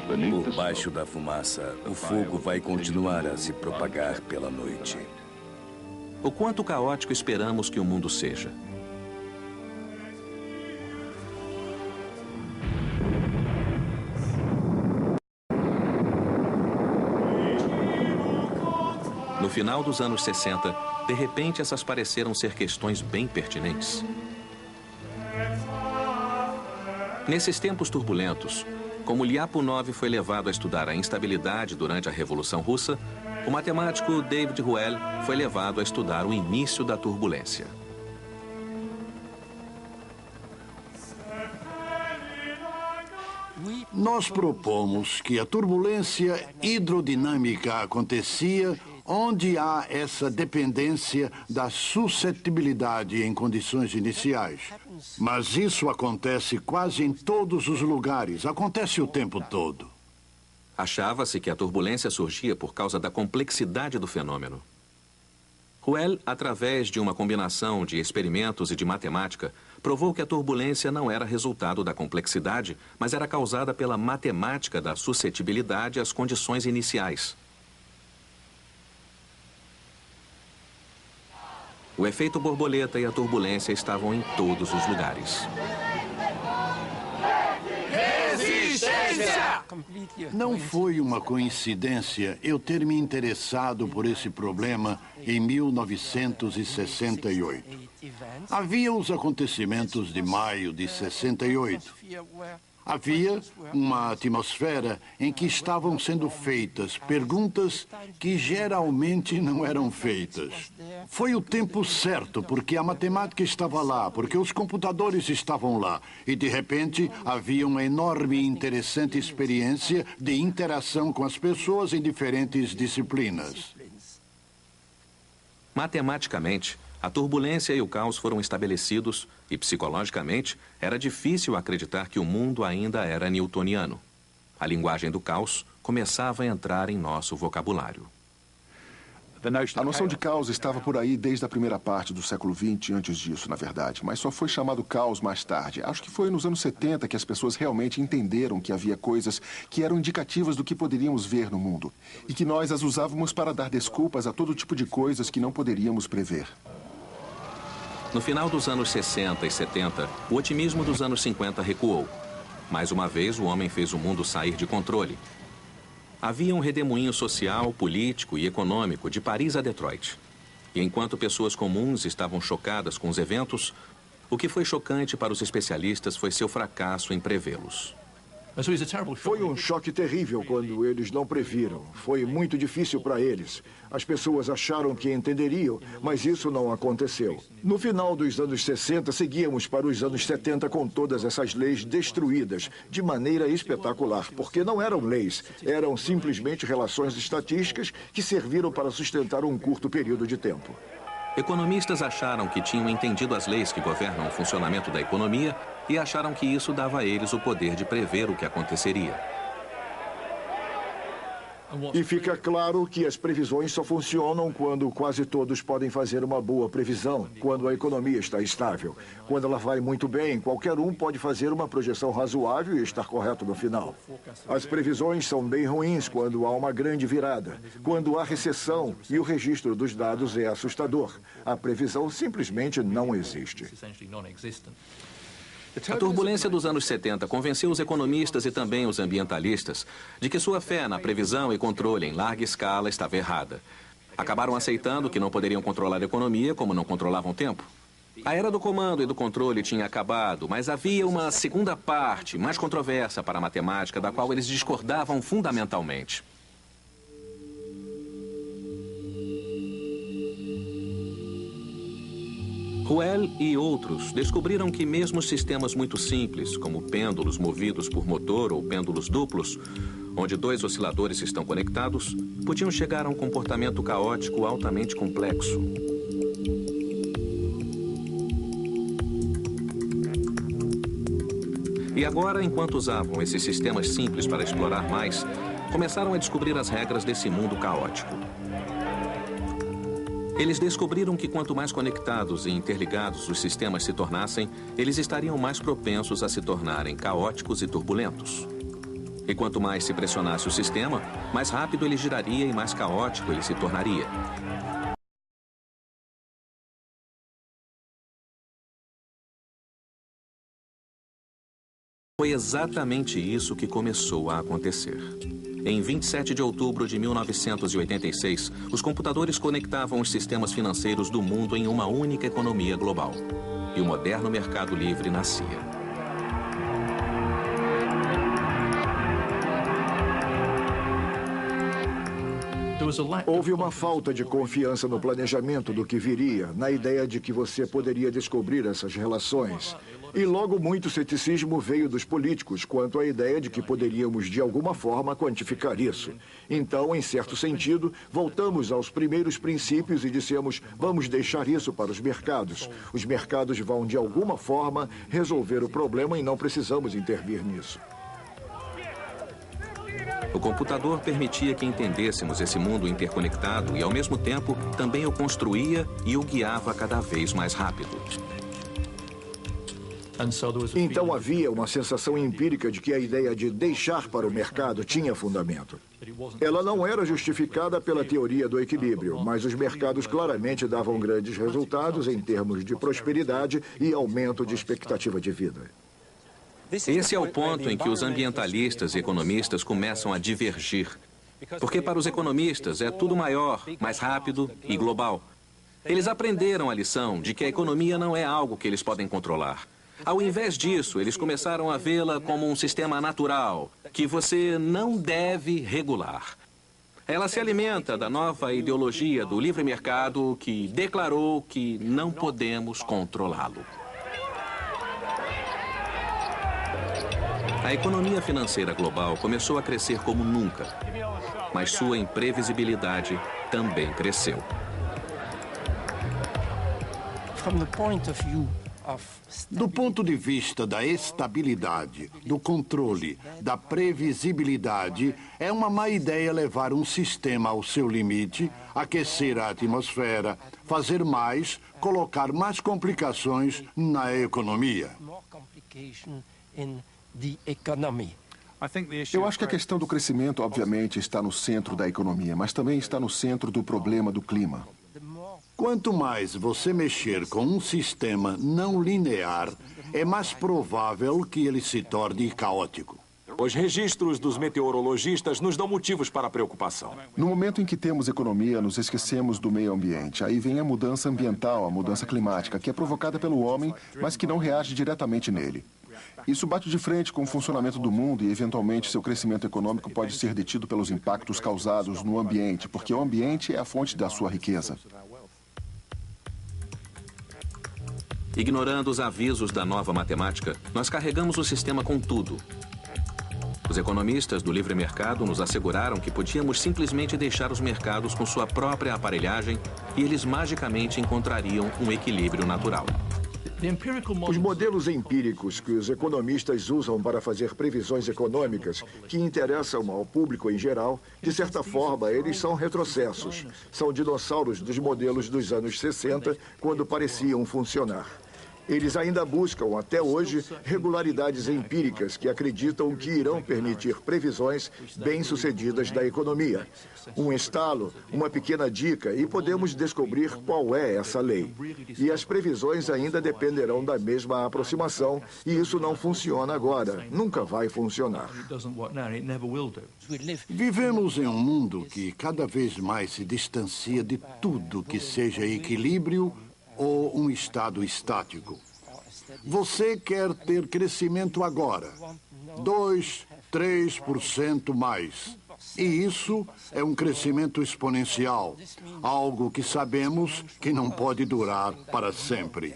Por baixo da fumaça, o fogo vai continuar a se propagar pela noite. O quanto caótico esperamos que o mundo seja? No final dos anos 60, de repente essas pareceram ser questões bem pertinentes. Nesses tempos turbulentos, como Lyapunov foi levado a estudar a instabilidade durante a Revolução Russa, o matemático David Ruel foi levado a estudar o início da turbulência. Nós propomos que a turbulência hidrodinâmica acontecia onde há essa dependência da suscetibilidade em condições iniciais. Mas isso acontece quase em todos os lugares, acontece o tempo todo. Achava-se que a turbulência surgia por causa da complexidade do fenômeno. Ruel, através de uma combinação de experimentos e de matemática, provou que a turbulência não era resultado da complexidade, mas era causada pela matemática da suscetibilidade às condições iniciais. O efeito borboleta e a turbulência estavam em todos os lugares. Resistência! Não foi uma coincidência eu ter me interessado por esse problema em 1968. Havia os acontecimentos de maio de 68. Havia uma atmosfera em que estavam sendo feitas perguntas que geralmente não eram feitas. Foi o tempo certo, porque a matemática estava lá, porque os computadores estavam lá. E, de repente, havia uma enorme e interessante experiência de interação com as pessoas em diferentes disciplinas. Matematicamente, a turbulência e o caos foram estabelecidos e, psicologicamente, era difícil acreditar que o mundo ainda era newtoniano. A linguagem do caos começava a entrar em nosso vocabulário. A noção de caos estava por aí desde a primeira parte do século XX, antes disso, na verdade, mas só foi chamado caos mais tarde. Acho que foi nos anos 70 que as pessoas realmente entenderam que havia coisas que eram indicativas do que poderíamos ver no mundo e que nós as usávamos para dar desculpas a todo tipo de coisas que não poderíamos prever. No final dos anos 60 e 70, o otimismo dos anos 50 recuou. Mais uma vez, o homem fez o mundo sair de controle. Havia um redemoinho social, político e econômico de Paris a Detroit. E enquanto pessoas comuns estavam chocadas com os eventos, o que foi chocante para os especialistas foi seu fracasso em prevê-los. Foi um choque terrível quando eles não previram. Foi muito difícil para eles. As pessoas acharam que entenderiam, mas isso não aconteceu. No final dos anos 60, seguíamos para os anos 70 com todas essas leis destruídas de maneira espetacular, porque não eram leis, eram simplesmente relações estatísticas que serviram para sustentar um curto período de tempo. Economistas acharam que tinham entendido as leis que governam o funcionamento da economia e acharam que isso dava a eles o poder de prever o que aconteceria. E fica claro que as previsões só funcionam quando quase todos podem fazer uma boa previsão, quando a economia está estável. Quando ela vai muito bem, qualquer um pode fazer uma projeção razoável e estar correto no final. As previsões são bem ruins quando há uma grande virada, quando há recessão e o registro dos dados é assustador. A previsão simplesmente não existe. A turbulência dos anos 70 convenceu os economistas e também os ambientalistas de que sua fé na previsão e controle em larga escala estava errada. Acabaram aceitando que não poderiam controlar a economia como não controlavam o tempo. A era do comando e do controle tinha acabado, mas havia uma segunda parte, mais controversa para a matemática, da qual eles discordavam fundamentalmente. Ruel e outros descobriram que mesmo sistemas muito simples, como pêndulos movidos por motor ou pêndulos duplos, onde dois osciladores estão conectados, podiam chegar a um comportamento caótico altamente complexo. E agora, enquanto usavam esses sistemas simples para explorar mais, começaram a descobrir as regras desse mundo caótico. Eles descobriram que quanto mais conectados e interligados os sistemas se tornassem, eles estariam mais propensos a se tornarem caóticos e turbulentos. E quanto mais se pressionasse o sistema, mais rápido ele giraria e mais caótico ele se tornaria. Foi exatamente isso que começou a acontecer. Em 27 de outubro de 1986, os computadores conectavam os sistemas financeiros do mundo em uma única economia global. E o moderno mercado livre nascia. Houve uma falta de confiança no planejamento do que viria, na ideia de que você poderia descobrir essas relações. E logo muito ceticismo veio dos políticos quanto à ideia de que poderíamos, de alguma forma, quantificar isso. Então, em certo sentido, voltamos aos primeiros princípios e dissemos, vamos deixar isso para os mercados. Os mercados vão, de alguma forma, resolver o problema e não precisamos intervir nisso. O computador permitia que entendêssemos esse mundo interconectado e, ao mesmo tempo, também o construía e o guiava cada vez mais rápido. Então havia uma sensação empírica de que a ideia de deixar para o mercado tinha fundamento. Ela não era justificada pela teoria do equilíbrio, mas os mercados claramente davam grandes resultados em termos de prosperidade e aumento de expectativa de vida. Esse é o ponto em que os ambientalistas e economistas começam a divergir. Porque para os economistas é tudo maior, mais rápido e global. Eles aprenderam a lição de que a economia não é algo que eles podem controlar. Ao invés disso, eles começaram a vê-la como um sistema natural, que você não deve regular. Ela se alimenta da nova ideologia do livre mercado que declarou que não podemos controlá-lo. A economia financeira global começou a crescer como nunca, mas sua imprevisibilidade também cresceu. Do ponto de vista da estabilidade, do controle, da previsibilidade, é uma má ideia levar um sistema ao seu limite, aquecer a atmosfera, fazer mais, colocar mais complicações na economia. Eu acho que a questão do crescimento, obviamente, está no centro da economia, mas também está no centro do problema do clima. Quanto mais você mexer com um sistema não linear, é mais provável que ele se torne caótico. Os registros dos meteorologistas nos dão motivos para preocupação. No momento em que temos economia, nos esquecemos do meio ambiente. Aí vem a mudança ambiental, a mudança climática, que é provocada pelo homem, mas que não reage diretamente nele. Isso bate de frente com o funcionamento do mundo e, eventualmente, seu crescimento econômico pode ser detido pelos impactos causados no ambiente, porque o ambiente é a fonte da sua riqueza. Ignorando os avisos da nova matemática, nós carregamos o sistema com tudo. Os economistas do livre mercado nos asseguraram que podíamos simplesmente deixar os mercados com sua própria aparelhagem e eles magicamente encontrariam um equilíbrio natural. Os modelos empíricos que os economistas usam para fazer previsões econômicas que interessam ao público em geral, de certa forma, eles são retrocessos. São dinossauros dos modelos dos anos 60, quando pareciam funcionar. Eles ainda buscam, até hoje, regularidades empíricas que acreditam que irão permitir previsões bem-sucedidas da economia. Um estalo, uma pequena dica e podemos descobrir qual é essa lei. E as previsões ainda dependerão da mesma aproximação e isso não funciona agora. Nunca vai funcionar. Vivemos em um mundo que cada vez mais se distancia de tudo que seja equilíbrio ou um estado estático. Você quer ter crescimento agora, 2, 3% mais. E isso é um crescimento exponencial, algo que sabemos que não pode durar para sempre.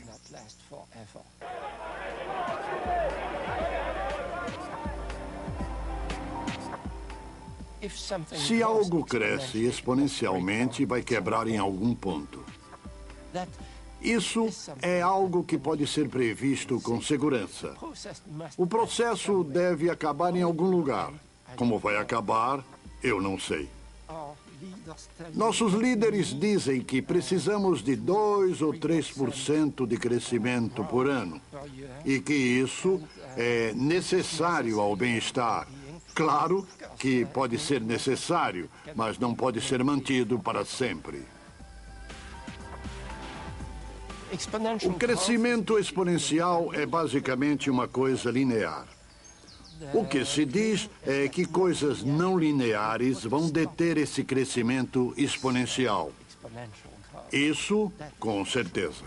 Se algo cresce exponencialmente, vai quebrar em algum ponto. Isso é algo que pode ser previsto com segurança. O processo deve acabar em algum lugar. Como vai acabar, eu não sei. Nossos líderes dizem que precisamos de 2 ou 3% de crescimento por ano e que isso é necessário ao bem-estar. Claro que pode ser necessário, mas não pode ser mantido para sempre. O crescimento exponencial é basicamente uma coisa linear. O que se diz é que coisas não lineares vão deter esse crescimento exponencial. Isso, com certeza.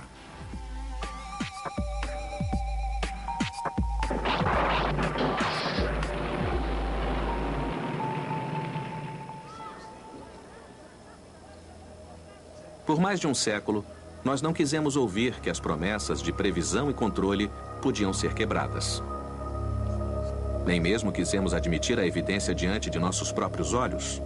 Por mais de um século, nós não quisemos ouvir que as promessas de previsão e controle podiam ser quebradas. Nem mesmo quisemos admitir a evidência diante de nossos próprios olhos.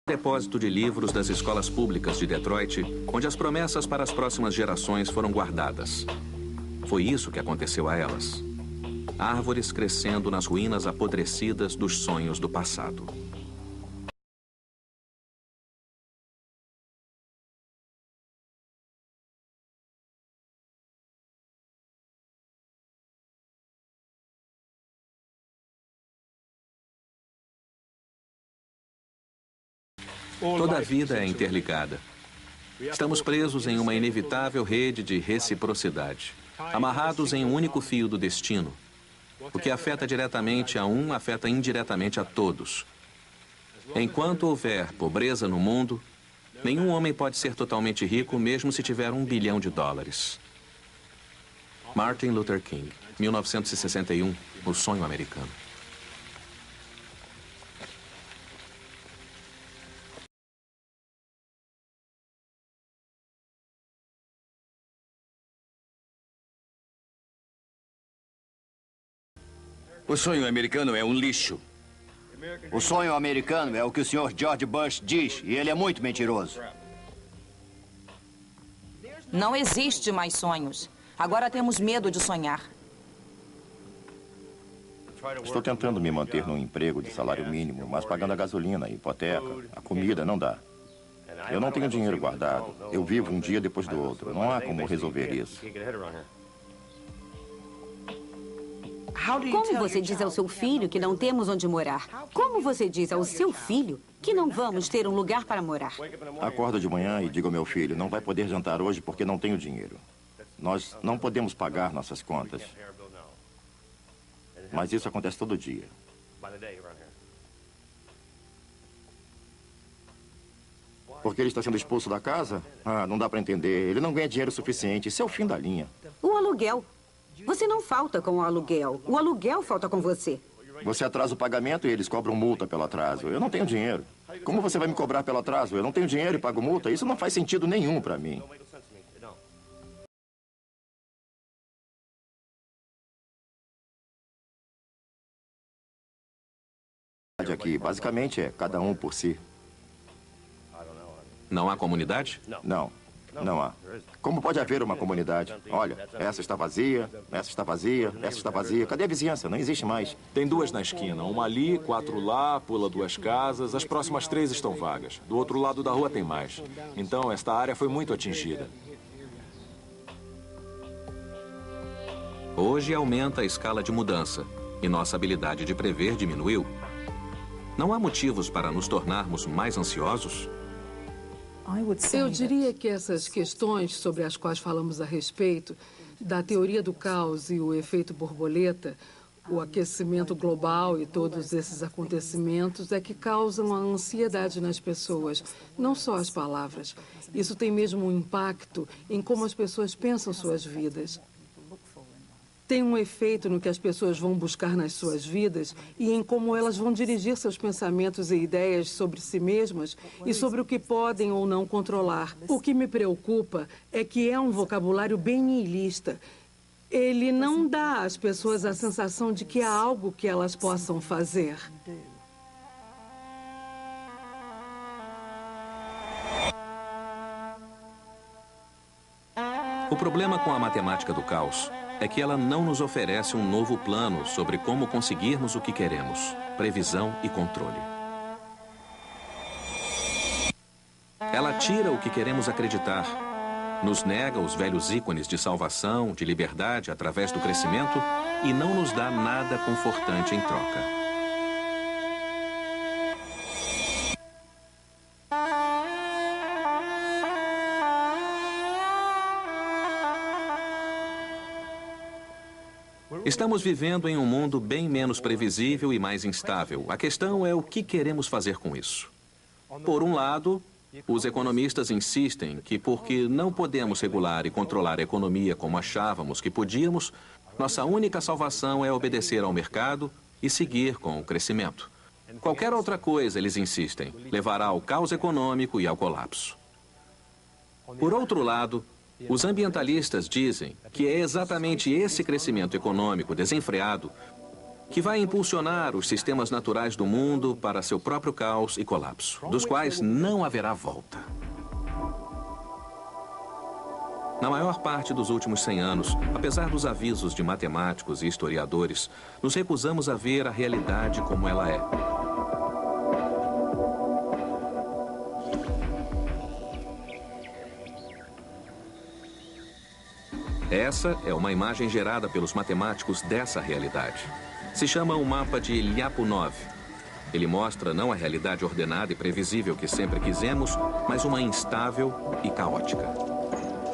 Depósito de livros das escolas públicas de Detroit, onde as promessas para as próximas gerações foram guardadas. Foi isso que aconteceu a elas. Árvores crescendo nas ruínas apodrecidas dos sonhos do passado. Toda a vida é interligada. Estamos presos em uma inevitável rede de reciprocidade, amarrados em um único fio do destino. O que afeta diretamente a um, afeta indiretamente a todos. Enquanto houver pobreza no mundo, nenhum homem pode ser totalmente rico, mesmo se tiver $1 bilhão. Martin Luther King, 1961, O Sonho Americano. O sonho americano é um lixo. O sonho americano é o que o Sr. George Bush diz, e ele é muito mentiroso. Não existe mais sonhos. Agora temos medo de sonhar. Estou tentando me manter num emprego de salário mínimo, mas pagando a gasolina, a hipoteca, a comida, não dá. Eu não tenho dinheiro guardado. Eu vivo um dia depois do outro. Não há como resolver isso. Como você diz ao seu filho que não temos onde morar? Como você diz ao seu filho que não vamos ter um lugar para morar? Acordo de manhã e digo ao meu filho, não vai poder jantar hoje porque não tenho dinheiro. Nós não podemos pagar nossas contas. Mas isso acontece todo dia. Porque ele está sendo expulso da casa? Ah, não dá para entender. Ele não ganha dinheiro suficiente. Isso é o fim da linha. O aluguel. Você não falta com o aluguel. O aluguel falta com você. Você atrasa o pagamento e eles cobram multa pelo atraso. Eu não tenho dinheiro. Como você vai me cobrar pelo atraso? Eu não tenho dinheiro e pago multa? Isso não faz sentido nenhum para mim. aqui, basicamente, é cada um por si. Não há comunidade? Não, não há. Como pode haver uma comunidade? Olha, essa está vazia, essa está vazia, essa está vazia. Cadê a vizinhança? Não existe mais. Tem 2 na esquina, uma ali, 4 lá, pula 2 casas, as próximas 3 estão vagas. Do outro lado da rua tem mais. Então, esta área foi muito atingida. Hoje aumenta a escala de mudança e nossa habilidade de prever diminuiu. Não há motivos para nos tornarmos mais ansiosos? Eu diria que essas questões sobre as quais falamos a respeito, da teoria do caos e o efeito borboleta, o aquecimento global e todos esses acontecimentos é que causam a ansiedade nas pessoas, não só as palavras. Isso tem mesmo um impacto em como as pessoas pensam suas vidas. Tem um efeito no que as pessoas vão buscar nas suas vidas e em como elas vão dirigir seus pensamentos e ideias sobre si mesmas e sobre o que podem ou não controlar. O que me preocupa é que é um vocabulário bem nihilista. Ele não dá às pessoas a sensação de que há algo que elas possam fazer. O problema com a matemática do caos é que ela não nos oferece um novo plano sobre como conseguirmos o que queremos, previsão e controle. Ela tira o que queremos acreditar, nos nega os velhos ícones de salvação, de liberdade através do crescimento e não nos dá nada confortante em troca. Estamos vivendo em um mundo bem menos previsível e mais instável. A questão é o que queremos fazer com isso. Por um lado, os economistas insistem que porque não podemos regular e controlar a economia como achávamos que podíamos, nossa única salvação é obedecer ao mercado e seguir com o crescimento. Qualquer outra coisa, eles insistem, levará ao caos econômico e ao colapso. Por outro lado, os ambientalistas dizem que é exatamente esse crescimento econômico desenfreado que vai impulsionar os sistemas naturais do mundo para seu próprio caos e colapso, dos quais não haverá volta. Na maior parte dos últimos 100 anos, apesar dos avisos de matemáticos e historiadores, nos recusamos a ver a realidade como ela é. Essa é uma imagem gerada pelos matemáticos dessa realidade. Se chama o mapa de Lyapunov. Ele mostra não a realidade ordenada e previsível que sempre quisemos, mas uma instável e caótica.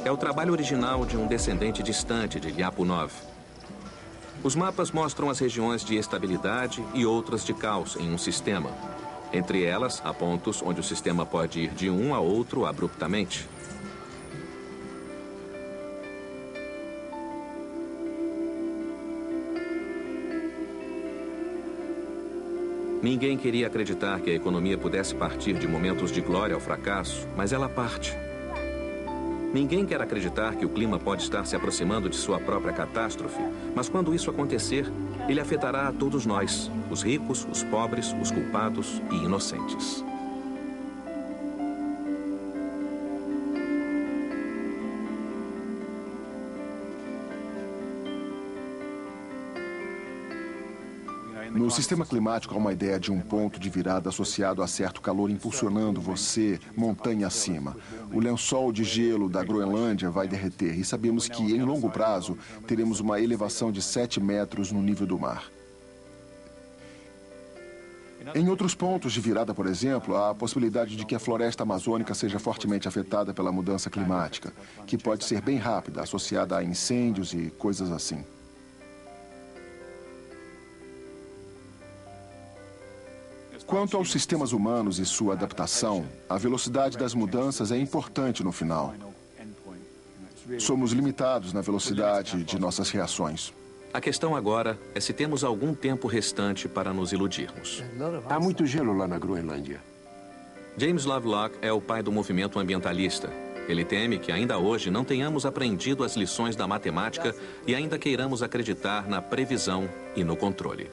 É o trabalho original de um descendente distante de Lyapunov. Os mapas mostram as regiões de estabilidade e outras de caos em um sistema. Entre elas, há pontos onde o sistema pode ir de um a outro abruptamente. Ninguém queria acreditar que a economia pudesse partir de momentos de glória ao fracasso, mas ela parte. Ninguém quer acreditar que o clima pode estar se aproximando de sua própria catástrofe, mas quando isso acontecer, ele afetará a todos nós, os ricos, os pobres, os culpados e inocentes. No sistema climático há uma ideia de um ponto de virada associado a certo calor impulsionando você montanha acima. O lençol de gelo da Groenlândia vai derreter e sabemos que, em longo prazo, teremos uma elevação de 7 metros no nível do mar. Em outros pontos de virada, por exemplo, há a possibilidade de que a floresta amazônica seja fortemente afetada pela mudança climática, que pode ser bem rápida, associada a incêndios e coisas assim. Quanto aos sistemas humanos e sua adaptação, a velocidade das mudanças é importante no final. Somos limitados na velocidade de nossas reações. A questão agora é se temos algum tempo restante para nos iludirmos. Há muito gelo lá na Groenlândia. James Lovelock é o pai do movimento ambientalista. Ele teme que ainda hoje não tenhamos aprendido as lições da matemática e ainda queiramos acreditar na previsão e no controle.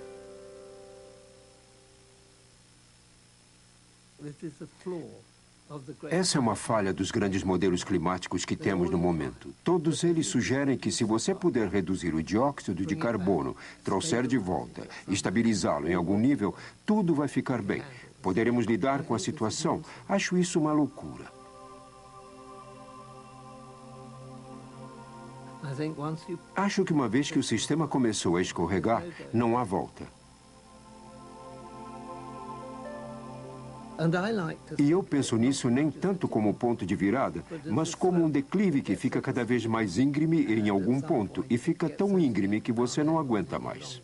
Essa é uma falha dos grandes modelos climáticos que temos no momento. Todos eles sugerem que se você puder reduzir o dióxido de carbono, trouxer de volta, estabilizá-lo em algum nível, tudo vai ficar bem. Poderemos lidar com a situação. Acho isso uma loucura. Acho que uma vez que o sistema começou a escorregar, não há volta. E eu penso nisso nem tanto como ponto de virada, mas como um declive que fica cada vez mais íngreme em algum ponto e fica tão íngreme que você não aguenta mais.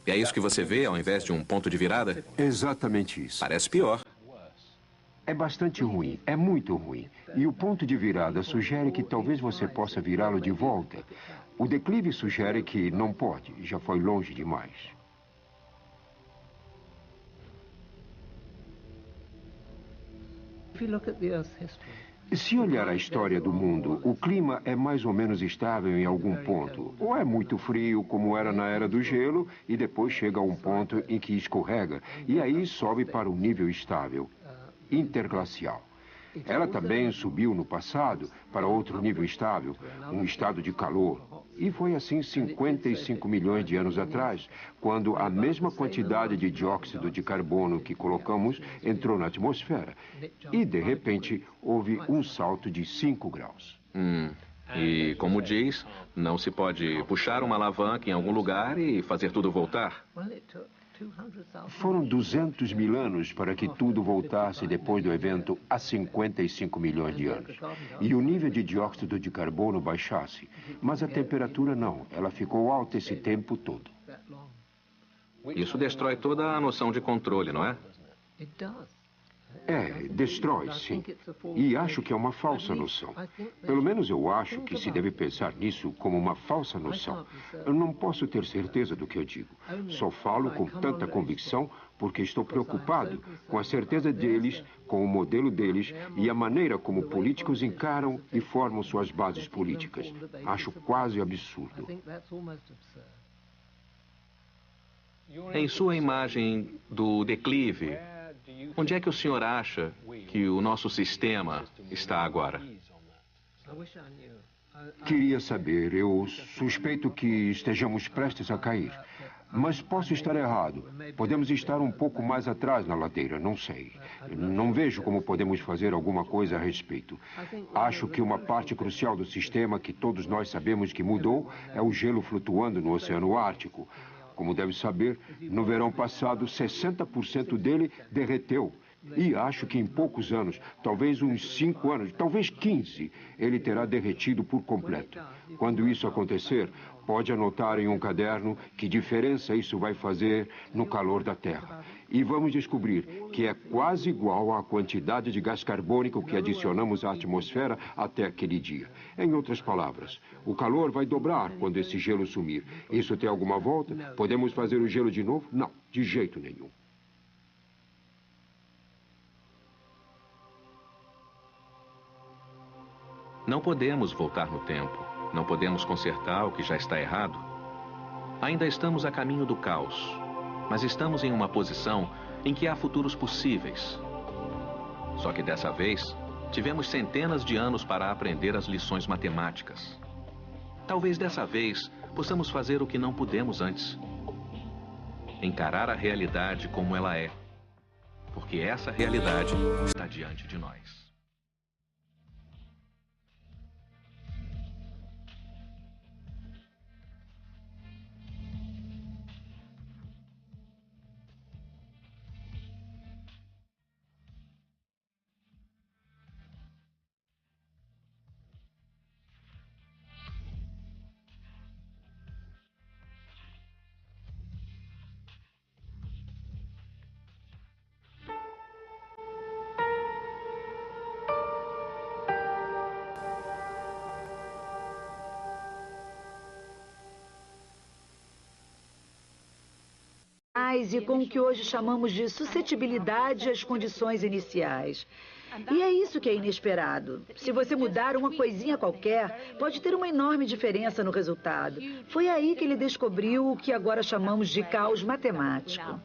É isso que você vê ao invés de um ponto de virada? Exatamente isso. Parece pior. É bastante ruim, é muito ruim. E o ponto de virada sugere que talvez você possa virá-lo de volta. O declive sugere que não pode, já foi longe demais. Se olhar a história do mundo, o clima é mais ou menos estável em algum ponto. Ou é muito frio, como era na Era do Gelo, e depois chega a um ponto em que escorrega, e aí sobe para um nível estável, interglacial. Ela também subiu no passado para outro nível estável, um estado de calor. E foi assim 55 milhões de anos atrás, quando a mesma quantidade de dióxido de carbono que colocamos entrou na atmosfera. E, de repente, houve um salto de 5 graus. E, como diz, não se pode puxar uma alavanca em algum lugar e fazer tudo voltar. Foram 200 mil anos para que tudo voltasse depois do evento há 55 milhões de anos. E o nível de dióxido de carbono baixasse. Mas a temperatura não. Ela ficou alta esse tempo todo. Isso destrói toda a noção de controle, não é? Destrói, sim. E acho que é uma falsa noção. Pelo menos eu acho que se deve pensar nisso como uma falsa noção. Eu não posso ter certeza do que eu digo. Só falo com tanta convicção porque estou preocupado com a certeza deles, com o modelo deles e a maneira como políticos encaram e formam suas bases políticas. Acho quase absurdo. Em sua imagem do declive, onde é que o senhor acha que o nosso sistema está agora? Queria saber. Eu suspeito que estejamos prestes a cair. Mas posso estar errado. Podemos estar um pouco mais atrás na ladeira, não sei. Não vejo como podemos fazer alguma coisa a respeito. Acho que uma parte crucial do sistema que todos nós sabemos que mudou é o gelo flutuando no Oceano Ártico. Como deve saber, no verão passado, 60% dele derreteu. E acho que em poucos anos, talvez uns 5 anos, talvez 15, ele terá derretido por completo. Quando isso acontecer, pode anotar em um caderno que diferença isso vai fazer no calor da Terra. E vamos descobrir que é quase igual à quantidade de gás carbônico que adicionamos à atmosfera até aquele dia. Em outras palavras, o calor vai dobrar quando esse gelo sumir. Isso tem alguma volta? Podemos fazer o gelo de novo? Não, de jeito nenhum. Não podemos voltar no tempo. Não podemos consertar o que já está errado. Ainda estamos a caminho do caos, mas estamos em uma posição em que há futuros possíveis. Só que dessa vez, tivemos centenas de anos para aprender as lições matemáticas. Talvez dessa vez possamos fazer o que não pudemos antes. Encarar a realidade como ela é. Porque essa realidade está diante de nós. E com o que hoje chamamos de suscetibilidade às condições iniciais. E é isso que é inesperado. Se você mudar uma coisinha qualquer, pode ter uma enorme diferença no resultado. Foi aí que ele descobriu o que agora chamamos de caos matemático.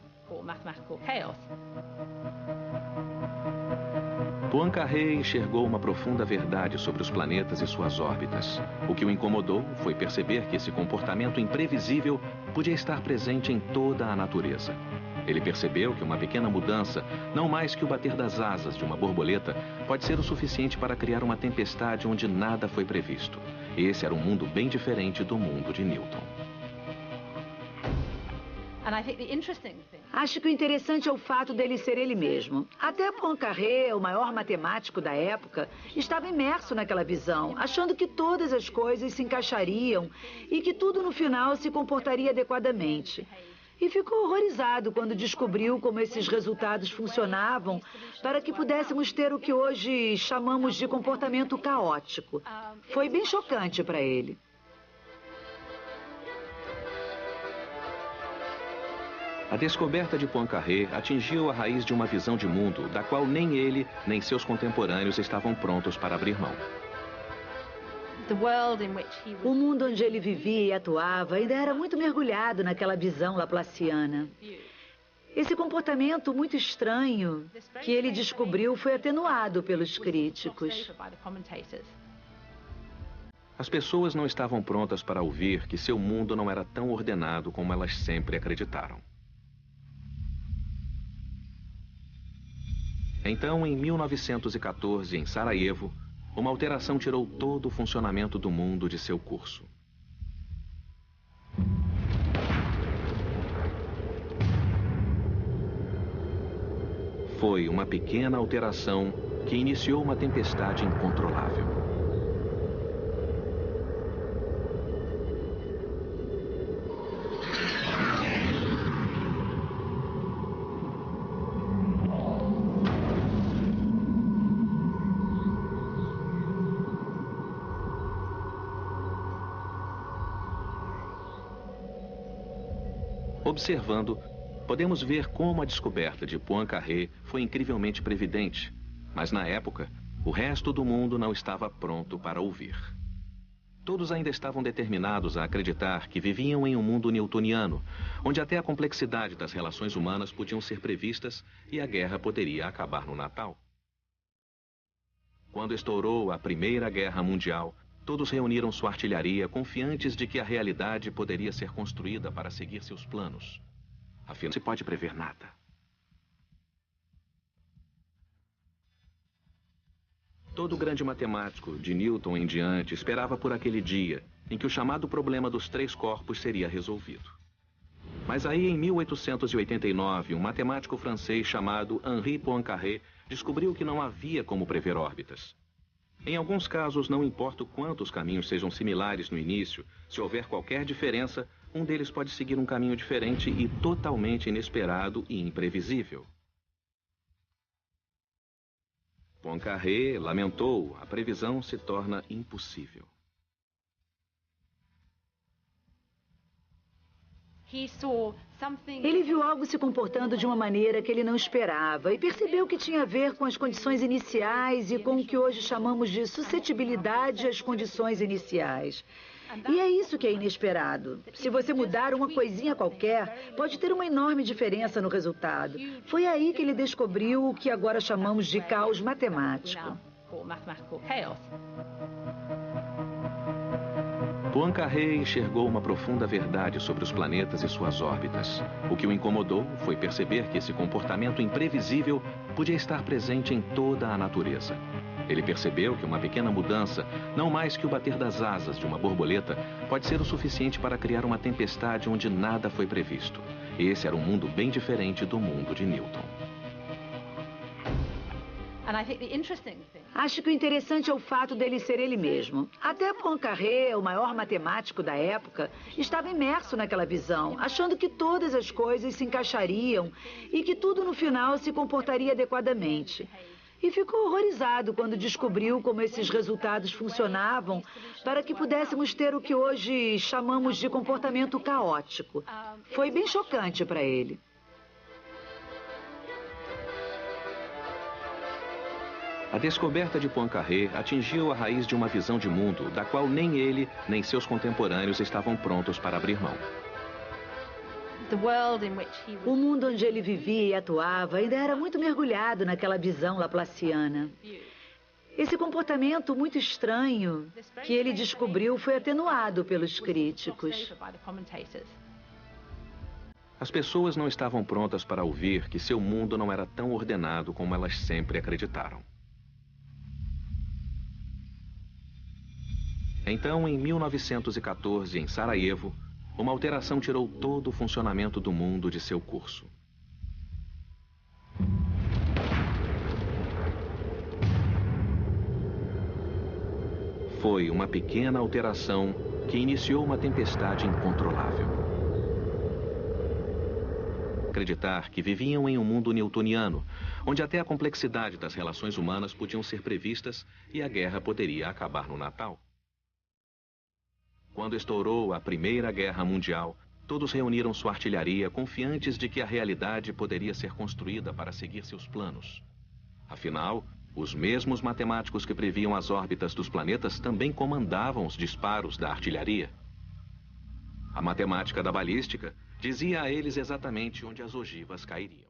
Poincaré enxergou uma profunda verdade sobre os planetas e suas órbitas. O que o incomodou foi perceber que esse comportamento imprevisível podia estar presente em toda a natureza. Ele percebeu que uma pequena mudança, não mais que o bater das asas de uma borboleta, pode ser o suficiente para criar uma tempestade onde nada foi previsto. Esse era um mundo bem diferente do mundo de Newton. Acho que o interessante é o fato dele ser ele mesmo. Até Poincaré, o maior matemático da época, estava imerso naquela visão, achando que todas as coisas se encaixariam e que tudo no final se comportaria adequadamente. E ficou horrorizado quando descobriu como esses resultados funcionavam para que pudéssemos ter o que hoje chamamos de comportamento caótico. Foi bem chocante para ele. A descoberta de Poincaré atingiu a raiz de uma visão de mundo da qual nem ele, nem seus contemporâneos estavam prontos para abrir mão. O mundo onde ele vivia e atuava ainda era muito mergulhado naquela visão laplaciana. Esse comportamento muito estranho que ele descobriu foi atenuado pelos críticos. As pessoas não estavam prontas para ouvir que seu mundo não era tão ordenado como elas sempre acreditaram. Então, em 1914, em Sarajevo, uma alteração tirou todo o funcionamento do mundo de seu curso. Foi uma pequena alteração que iniciou uma tempestade incontrolável. Observando, podemos ver como a descoberta de Poincaré foi incrivelmente previdente, mas na época, o resto do mundo não estava pronto para ouvir. Todos ainda estavam determinados a acreditar que viviam em um mundo newtoniano, onde até a complexidade das relações humanas podiam ser previstas e a guerra poderia acabar no Natal. Quando estourou a Primeira Guerra Mundial, todos reuniram sua artilharia, confiantes de que a realidade poderia ser construída para seguir seus planos. Afinal, não se pode prever nada. Todo grande matemático, de Newton em diante, esperava por aquele dia em que o chamado problema dos três corpos seria resolvido. Mas aí, em 1889, um matemático francês chamado Henri Poincaré descobriu que não havia como prever órbitas. Em alguns casos, não importa o quanto os caminhos sejam similares no início, se houver qualquer diferença, um deles pode seguir um caminho diferente e totalmente inesperado e imprevisível. Poincaré lamentou, a previsão se torna impossível. Ele viu algo se comportando de uma maneira que ele não esperava e percebeu que tinha a ver com as condições iniciais e com o que hoje chamamos de suscetibilidade às condições iniciais. E é isso que é inesperado. Se você mudar uma coisinha qualquer, pode ter uma enorme diferença no resultado. Foi aí que ele descobriu o que agora chamamos de caos matemático. Poincaré enxergou uma profunda verdade sobre os planetas e suas órbitas. O que o incomodou foi perceber que esse comportamento imprevisível podia estar presente em toda a natureza. Ele percebeu que uma pequena mudança, não mais que o bater das asas de uma borboleta, pode ser o suficiente para criar uma tempestade onde nada foi previsto. Esse era um mundo bem diferente do mundo de Newton. Acho que o interessante é o fato dele ser ele mesmo. Até Poincaré, o maior matemático da época, estava imerso naquela visão, achando que todas as coisas se encaixariam e que tudo no final se comportaria adequadamente. E ficou horrorizado quando descobriu como esses resultados funcionavam para que pudéssemos ter o que hoje chamamos de comportamento caótico. Foi bem chocante para ele. A descoberta de Poincaré atingiu a raiz de uma visão de mundo da qual nem ele, nem seus contemporâneos estavam prontos para abrir mão. O mundo onde ele vivia e atuava ainda era muito mergulhado naquela visão laplaciana. Esse comportamento muito estranho que ele descobriu foi atenuado pelos críticos. As pessoas não estavam prontas para ouvir que seu mundo não era tão ordenado como elas sempre acreditaram. Então, em 1914, em Sarajevo, uma alteração tirou todo o funcionamento do mundo de seu curso. Foi uma pequena alteração que iniciou uma tempestade incontrolável. Acreditar que viviam em um mundo newtoniano, onde até a complexidade das relações humanas podiam ser previstas e a guerra poderia acabar no Natal. Quando estourou a Primeira Guerra Mundial, todos reuniram sua artilharia confiantes de que a realidade poderia ser construída para seguir seus planos. Afinal, os mesmos matemáticos que previam as órbitas dos planetas também comandavam os disparos da artilharia. A matemática da balística dizia a eles exatamente onde as ogivas cairiam.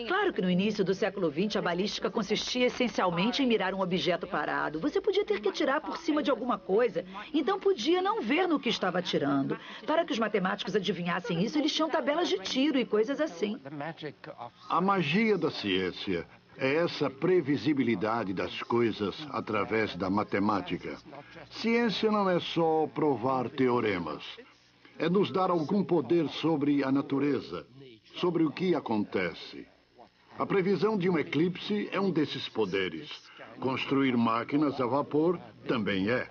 Claro que no início do século XX, a balística consistia essencialmente em mirar um objeto parado. Você podia ter que atirar por cima de alguma coisa, então podia não ver no que estava atirando. Para que os matemáticos adivinhassem isso, eles tinham tabelas de tiro e coisas assim. A magia da ciência é essa previsibilidade das coisas através da matemática. Ciência não é só provar teoremas. É nos dar algum poder sobre a natureza, sobre o que acontece. A previsão de um eclipse é um desses poderes. Construir máquinas a vapor também é.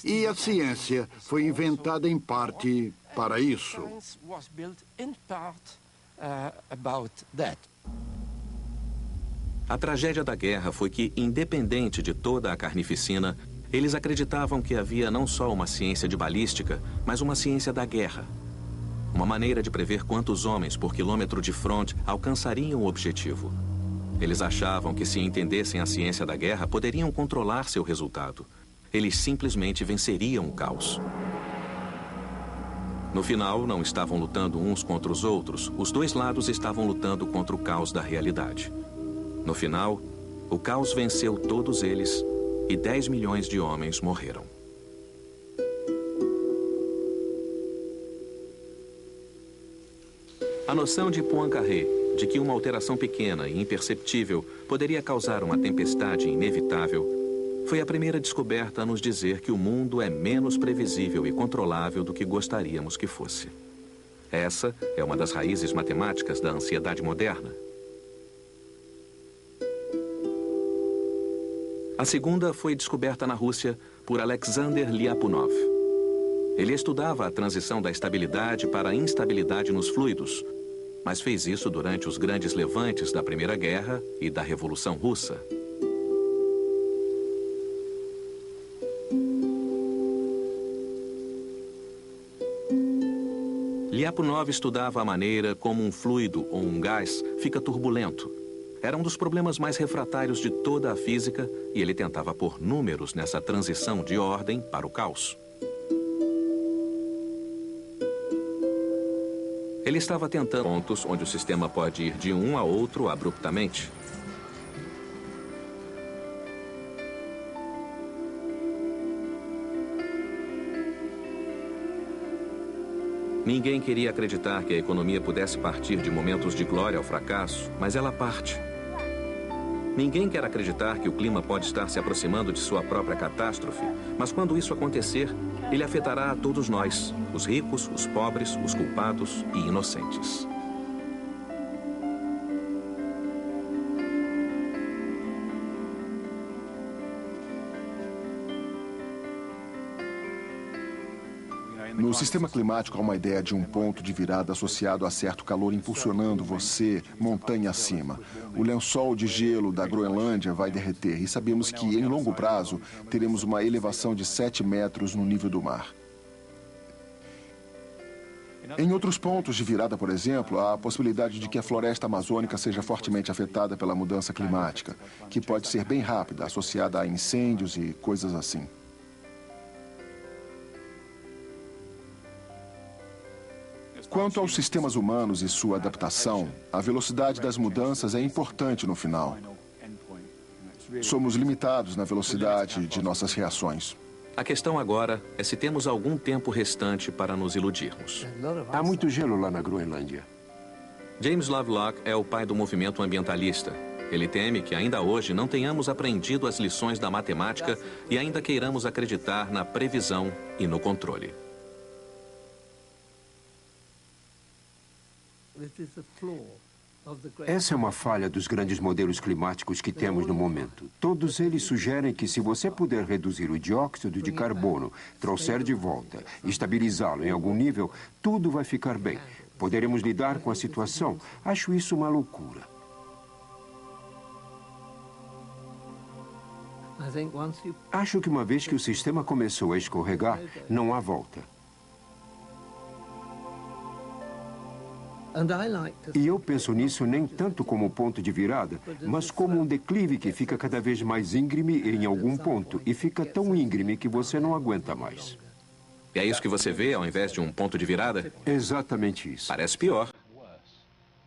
E a ciência foi inventada em parte para isso. A tragédia da guerra foi que, independente de toda a carnificina, eles acreditavam que havia não só uma ciência de balística, mas uma ciência da guerra. Uma maneira de prever quantos homens por quilômetro de fronte alcançariam o objetivo. Eles achavam que, se entendessem a ciência da guerra, poderiam controlar seu resultado. Eles simplesmente venceriam o caos. No final, não estavam lutando uns contra os outros. Os dois lados estavam lutando contra o caos da realidade. No final, o caos venceu todos eles e 10 milhões de homens morreram. A noção de Poincaré de que uma alteração pequena e imperceptível poderia causar uma tempestade inevitável foi a primeira descoberta a nos dizer que o mundo é menos previsível e controlável do que gostaríamos que fosse. Essa é uma das raízes matemáticas da ansiedade moderna. A segunda foi descoberta na Rússia por Alexander Lyapunov. Ele estudava a transição da estabilidade para a instabilidade nos fluidos, mas fez isso durante os grandes levantes da Primeira Guerra e da Revolução Russa. Lyapunov estudava a maneira como um fluido ou um gás fica turbulento. Era um dos problemas mais refratários de toda a física e ele tentava pôr números nessa transição de ordem para o caos. Ele estava tentando pontos onde o sistema pode ir de um a outro abruptamente. Ninguém queria acreditar que a economia pudesse partir de momentos de glória ao fracasso, mas ela parte. Ninguém quer acreditar que o clima pode estar se aproximando de sua própria catástrofe, mas quando isso acontecer, ele afetará a todos nós, os ricos, os pobres, os culpados e inocentes. No sistema climático há uma ideia de um ponto de virada associado a certo calor impulsionando você montanha acima. O lençol de gelo da Groenlândia vai derreter e sabemos que, em longo prazo, teremos uma elevação de 7 metros no nível do mar. Em outros pontos de virada, por exemplo, há a possibilidade de que a floresta amazônica seja fortemente afetada pela mudança climática, que pode ser bem rápida, associada a incêndios e coisas assim. Quanto aos sistemas humanos e sua adaptação, a velocidade das mudanças é importante no final. Somos limitados na velocidade de nossas reações. A questão agora é se temos algum tempo restante para nos iludirmos. Há muito gelo lá na Groenlândia. James Lovelock é o pai do movimento ambientalista. Ele teme que ainda hoje não tenhamos aprendido as lições da matemática e ainda queiramos acreditar na previsão e no controle. Essa é uma falha dos grandes modelos climáticos que temos no momento. Todos eles sugerem que se você puder reduzir o dióxido de carbono, trouxer de volta, estabilizá-lo em algum nível, tudo vai ficar bem. Poderemos lidar com a situação. Acho isso uma loucura. Acho que uma vez que o sistema começou a escorregar, não há volta. E eu penso nisso nem tanto como ponto de virada, mas como um declive que fica cada vez mais íngreme em algum ponto e fica tão íngreme que você não aguenta mais. É isso que você vê ao invés de um ponto de virada? Exatamente isso. Parece pior.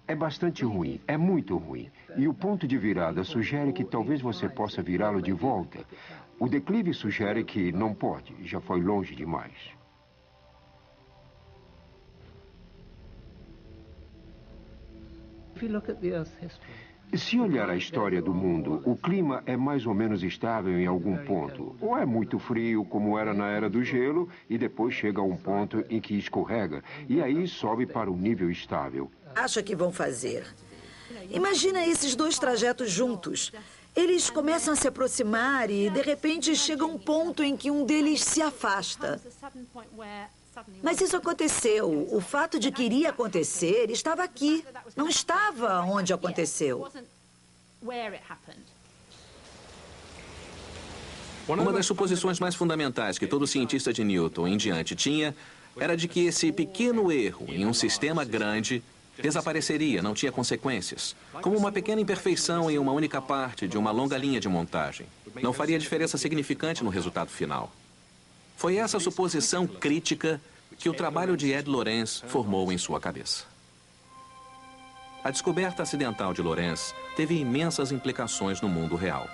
É bastante ruim, é muito ruim. E o ponto de virada sugere que talvez você possa virá-lo de volta. O declive sugere que não pode, já foi longe demais. Se olhar a história do mundo, o clima é mais ou menos estável em algum ponto. Ou é muito frio, como era na Era do Gelo, e depois chega a um ponto em que escorrega, e aí sobe para um nível estável. Acha que vão fazer? Imagina esses dois trajetos juntos. Eles começam a se aproximar e, de repente, chega um ponto em que um deles se afasta. Mas isso aconteceu. O fato de que iria acontecer estava aqui. Não estava onde aconteceu. Uma das suposições mais fundamentais que todo cientista de Newton em diante tinha era de que esse pequeno erro em um sistema grande desapareceria, não tinha consequências. Como uma pequena imperfeição em uma única parte de uma longa linha de montagem. Não faria diferença significante no resultado final. Foi essa suposição crítica que o trabalho de Ed Lorenz formou em sua cabeça. A descoberta acidental de Lorenz teve imensas implicações no mundo real.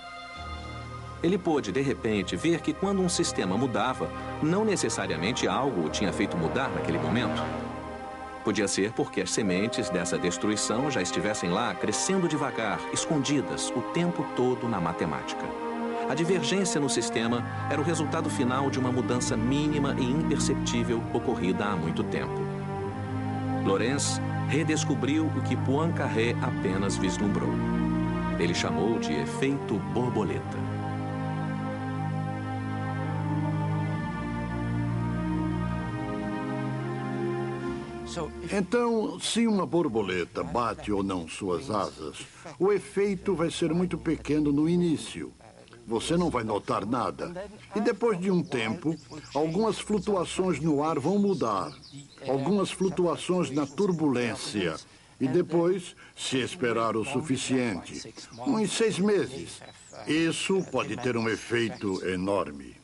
Ele pôde, de repente, ver que quando um sistema mudava, não necessariamente algo o tinha feito mudar naquele momento. Podia ser porque as sementes dessa destruição já estivessem lá, crescendo devagar, escondidas, o tempo todo na matemática. A divergência no sistema era o resultado final de uma mudança mínima e imperceptível ocorrida há muito tempo. Lorenz redescobriu o que Poincaré apenas vislumbrou. Ele chamou de efeito borboleta. Então, se uma borboleta bate ou não suas asas, o efeito vai ser muito pequeno no início. Você não vai notar nada. E depois de um tempo, algumas flutuações no ar vão mudar. Algumas flutuações na turbulência. E depois, se esperar o suficiente, uns 6 meses, isso pode ter um efeito enorme.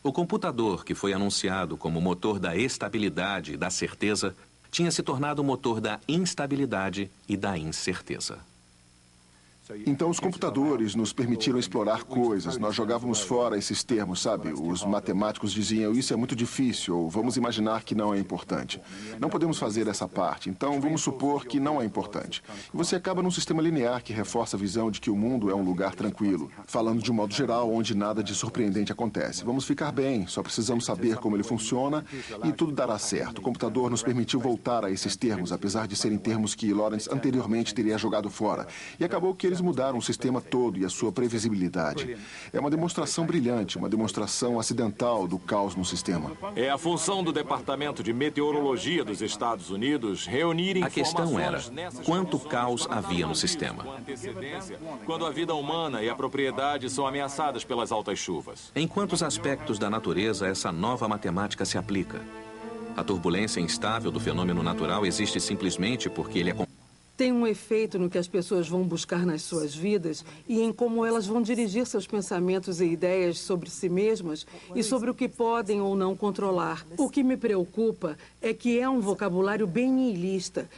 O computador, que foi anunciado como motor da estabilidade e da certeza, tinha se tornado o motor da instabilidade e da incerteza. Então, os computadores nos permitiram explorar coisas. Nós jogávamos fora esses termos, sabe? Os matemáticos diziam, isso é muito difícil, ou vamos imaginar que não é importante. Não podemos fazer essa parte, então vamos supor que não é importante. E você acaba num sistema linear que reforça a visão de que o mundo é um lugar tranquilo, falando de um modo geral, onde nada de surpreendente acontece. Vamos ficar bem, só precisamos saber como ele funciona e tudo dará certo. O computador nos permitiu voltar a esses termos, apesar de serem termos que Lorenz anteriormente teria jogado fora. E acabou que eles mudaram o sistema todo e a sua previsibilidade. É uma demonstração brilhante, uma demonstração acidental do caos no sistema. É a função do Departamento de Meteorologia dos Estados Unidos reunir informações. A questão era, quanto caos havia no sistema? Quando a vida humana e a propriedade são ameaçadas pelas altas chuvas. Em quantos aspectos da natureza essa nova matemática se aplica? A turbulência instável do fenômeno natural existe simplesmente porque ele é tem um efeito no que as pessoas vão buscar nas suas vidas e em como elas vão dirigir seus pensamentos e ideias sobre si mesmas e sobre o que podem ou não controlar. O que me preocupa é que é um vocabulário bem nihilista.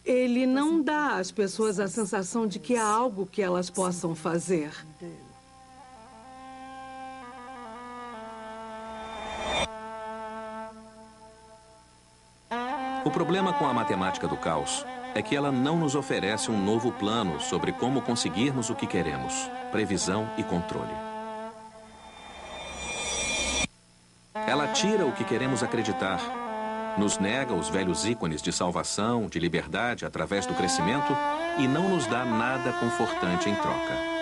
Ele não dá às pessoas a sensação de que há algo que elas possam fazer. O problema com a matemática do caos é que ela não nos oferece um novo plano sobre como conseguirmos o que queremos, previsão e controle. Ela tira o que queremos acreditar, nos nega os velhos ícones de salvação, de liberdade através do crescimento e não nos dá nada confortante em troca.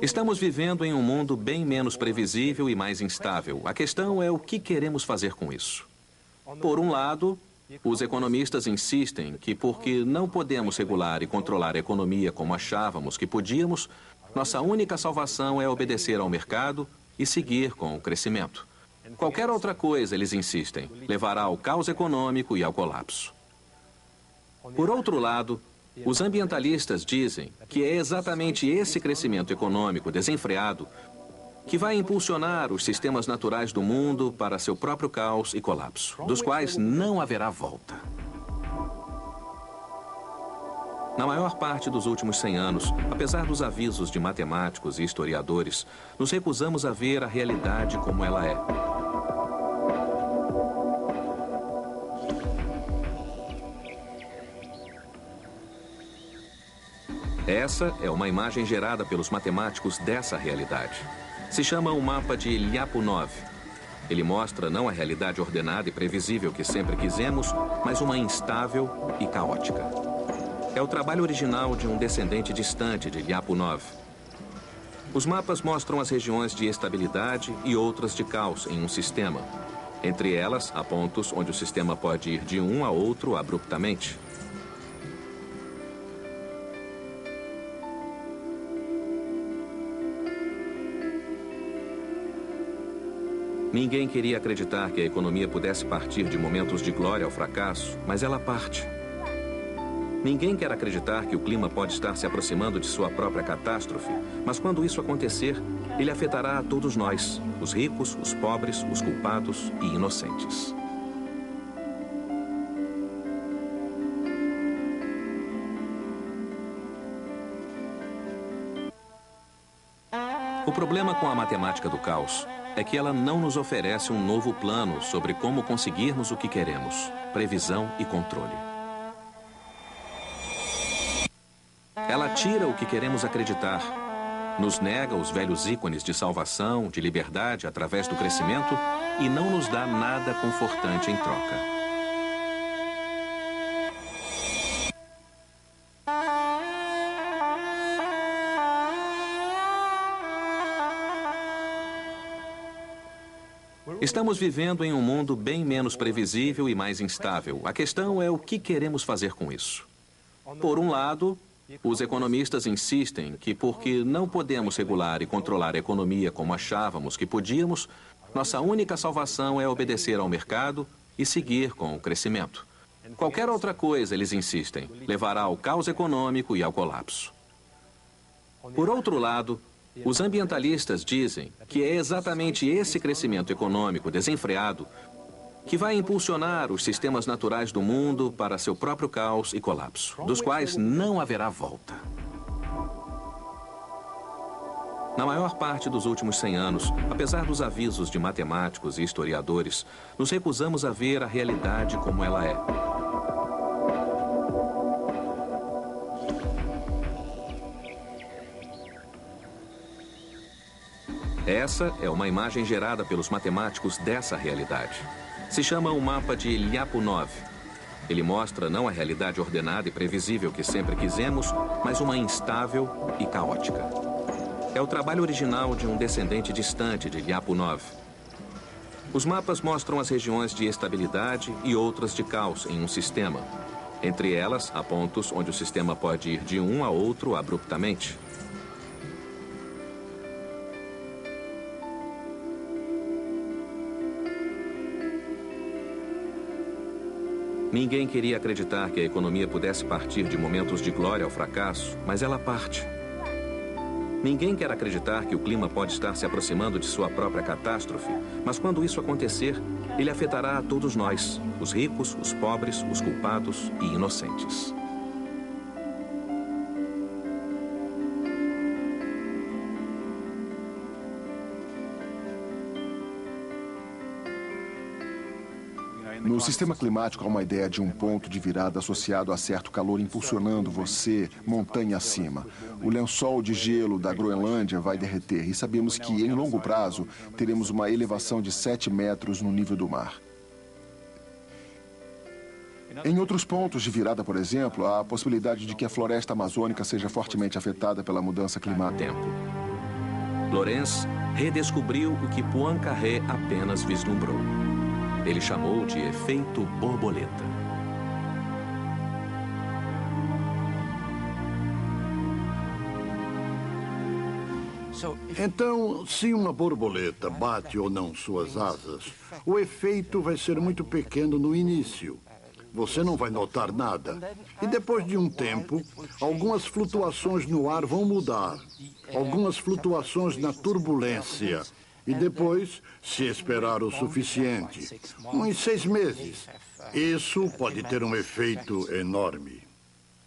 Estamos vivendo em um mundo bem menos previsível e mais instável. A questão é o que queremos fazer com isso. Por um lado, os economistas insistem que porque não podemos regular e controlar a economia como achávamos que podíamos, nossa única salvação é obedecer ao mercado e seguir com o crescimento. Qualquer outra coisa, eles insistem, levará ao caos econômico e ao colapso. Por outro lado, os ambientalistas dizem que é exatamente esse crescimento econômico desenfreado que vai impulsionar os sistemas naturais do mundo para seu próprio caos e colapso, dos quais não haverá volta. Na maior parte dos últimos 100 anos, apesar dos avisos de matemáticos e historiadores, nos recusamos a ver a realidade como ela é. Essa é uma imagem gerada pelos matemáticos dessa realidade. Se chama o mapa de Lyapunov. Ele mostra não a realidade ordenada e previsível que sempre quisemos, mas uma instável e caótica. É o trabalho original de um descendente distante de Lyapunov. Os mapas mostram as regiões de estabilidade e outras de caos em um sistema. Entre elas, há pontos onde o sistema pode ir de um a outro abruptamente. Ninguém queria acreditar que a economia pudesse partir de momentos de glória ao fracasso, mas ela parte. Ninguém quer acreditar que o clima pode estar se aproximando de sua própria catástrofe, mas quando isso acontecer, ele afetará a todos nós, os ricos, os pobres, os culpados e inocentes. O problema com a matemática do caos é que ela não nos oferece um novo plano sobre como conseguirmos o que queremos, previsão e controle. Ela tira o que queremos acreditar, nos nega os velhos ícones de salvação, de liberdade através do crescimento e não nos dá nada confortante em troca. Estamos vivendo em um mundo bem menos previsível e mais instável. A questão é o que queremos fazer com isso. Por um lado, os economistas insistem que porque não podemos regular e controlar a economia como achávamos que podíamos, nossa única salvação é obedecer ao mercado e seguir com o crescimento. Qualquer outra coisa, eles insistem, levará ao caos econômico e ao colapso. Por outro lado, os ambientalistas dizem que é exatamente esse crescimento econômico desenfreado que vai impulsionar os sistemas naturais do mundo para seu próprio caos e colapso, dos quais não haverá volta. Na maior parte dos últimos 100 anos, apesar dos avisos de matemáticos e historiadores, nos recusamos a ver a realidade como ela é. Essa é uma imagem gerada pelos matemáticos dessa realidade. Se chama o mapa de Lyapunov. Ele mostra não a realidade ordenada e previsível que sempre quisemos, mas uma instável e caótica. É o trabalho original de um descendente distante de Lyapunov. Os mapas mostram as regiões de estabilidade e outras de caos em um sistema. Entre elas, há pontos onde o sistema pode ir de um a outro abruptamente. Ninguém queria acreditar que a economia pudesse partir de momentos de glória ao fracasso, mas ela parte. Ninguém quer acreditar que o clima pode estar se aproximando de sua própria catástrofe, mas quando isso acontecer, ele afetará a todos nós, os ricos, os pobres, os culpados e inocentes. No sistema climático há uma ideia de um ponto de virada associado a certo calor impulsionando você montanha acima. O lençol de gelo da Groenlândia vai derreter e sabemos que, em longo prazo, teremos uma elevação de 7 metros no nível do mar. Em outros pontos de virada, por exemplo, há a possibilidade de que a floresta amazônica seja fortemente afetada pela mudança climática. Lorenz redescobriu o que Poincaré apenas vislumbrou. Ele chamou de efeito borboleta. Então, se uma borboleta bate ou não suas asas, o efeito vai ser muito pequeno no início. Você não vai notar nada. E depois de um tempo, algumas flutuações no ar vão mudar. Algumas flutuações na turbulência. E depois, se esperar o suficiente, uns 6 meses, isso pode ter um efeito enorme.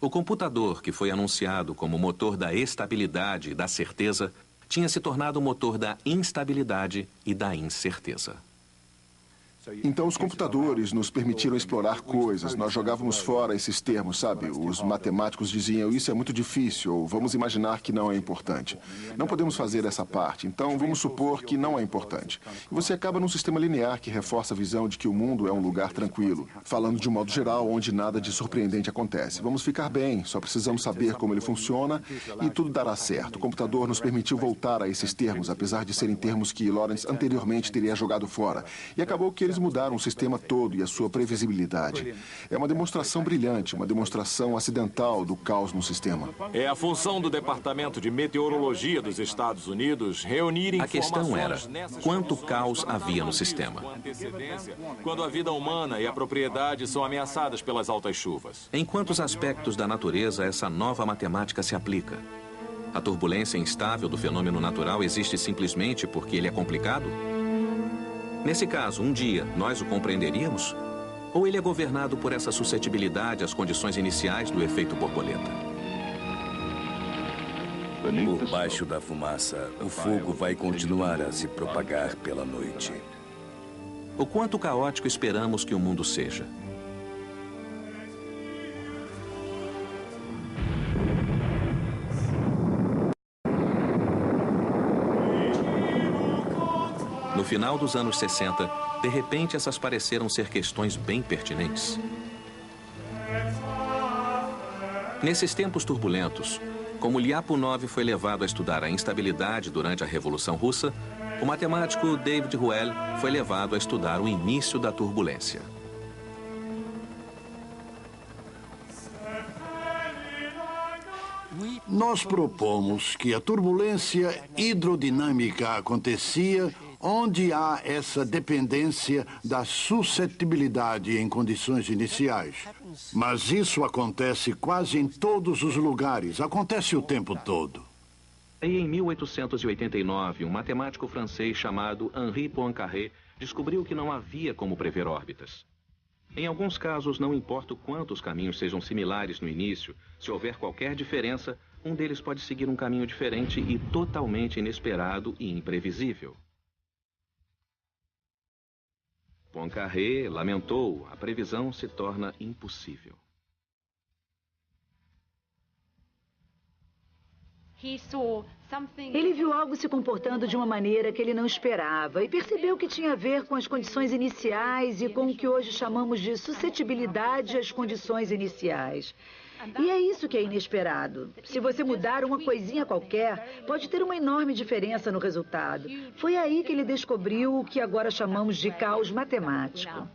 O computador, que foi anunciado como motor da estabilidade e da certeza, tinha se tornado o motor da instabilidade e da incerteza. Então, os computadores nos permitiram explorar coisas. Nós jogávamos fora esses termos, sabe? Os matemáticos diziam, isso é muito difícil, ou vamos imaginar que não é importante. Não podemos fazer essa parte, então vamos supor que não é importante. E você acaba num sistema linear que reforça a visão de que o mundo é um lugar tranquilo, falando de um modo geral, onde nada de surpreendente acontece. Vamos ficar bem, só precisamos saber como ele funciona e tudo dará certo. O computador nos permitiu voltar a esses termos, apesar de serem termos que Lorenz anteriormente teria jogado fora. E acabou que eles mudaram o sistema todo e a sua previsibilidade. É uma demonstração brilhante, uma demonstração acidental do caos no sistema. É a função do Departamento de Meteorologia dos Estados Unidos reunir informações. A questão era, quanto caos havia no sistema? Quando a vida humana e a propriedade são ameaçadas pelas altas chuvas. Em quantos aspectos da natureza essa nova matemática se aplica? A turbulência instável do fenômeno natural existe simplesmente porque ele é complicado? Nesse caso, um dia, nós o compreenderíamos? Ou ele é governado por essa suscetibilidade às condições iniciais do efeito borboleta? Por baixo da fumaça, o fogo vai continuar a se propagar pela noite. O quanto caótico esperamos que o mundo seja? No final dos anos 60, de repente essas pareceram ser questões bem pertinentes. Nesses tempos turbulentos, como Lyapunov foi levado a estudar a instabilidade durante a Revolução Russa, o matemático David Ruel foi levado a estudar o início da turbulência. Nós propomos que a turbulência hidrodinâmica acontecia onde há essa dependência da suscetibilidade em condições iniciais. Mas isso acontece quase em todos os lugares, acontece o tempo todo. E em 1889, um matemático francês chamado Henri Poincaré descobriu que não havia como prever órbitas. Em alguns casos, não importa o quanto os caminhos sejam similares no início, se houver qualquer diferença, um deles pode seguir um caminho diferente e totalmente inesperado e imprevisível. Poincaré lamentou, a previsão se torna impossível. Ele viu algo se comportando de uma maneira que ele não esperava e percebeu que tinha a ver com as condições iniciais e com o que hoje chamamos de suscetibilidade às condições iniciais. E é isso que é inesperado. Se você mudar uma coisinha qualquer, pode ter uma enorme diferença no resultado. Foi aí que ele descobriu o que agora chamamos de caos matemático.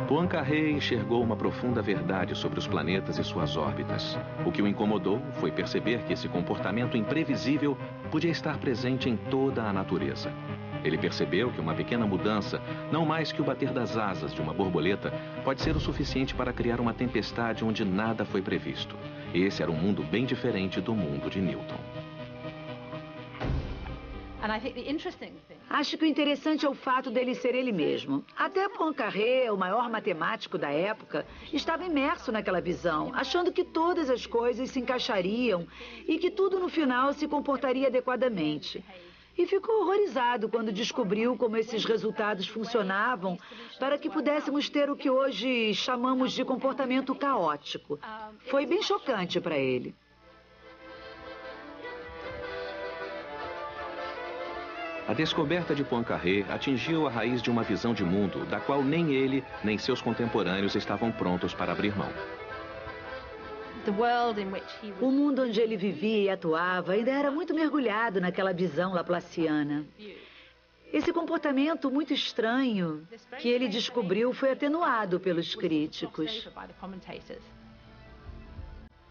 Poincaré enxergou uma profunda verdade sobre os planetas e suas órbitas. O que o incomodou foi perceber que esse comportamento imprevisível podia estar presente em toda a natureza. Ele percebeu que uma pequena mudança, não mais que o bater das asas de uma borboleta, pode ser o suficiente para criar uma tempestade onde nada foi previsto. Esse era um mundo bem diferente do mundo de Newton. Acho que o interessante é o fato dele ser ele mesmo. Até Poincaré, o maior matemático da época, estava imerso naquela visão, achando que todas as coisas se encaixariam e que tudo no final se comportaria adequadamente. E ficou horrorizado quando descobriu como esses resultados funcionavam para que pudéssemos ter o que hoje chamamos de comportamento caótico. Foi bem chocante para ele. A descoberta de Poincaré atingiu a raiz de uma visão de mundo da qual nem ele, nem seus contemporâneos estavam prontos para abrir mão. O mundo onde ele vivia e atuava ainda era muito mergulhado naquela visão laplaciana. Esse comportamento muito estranho que ele descobriu foi atenuado pelos críticos.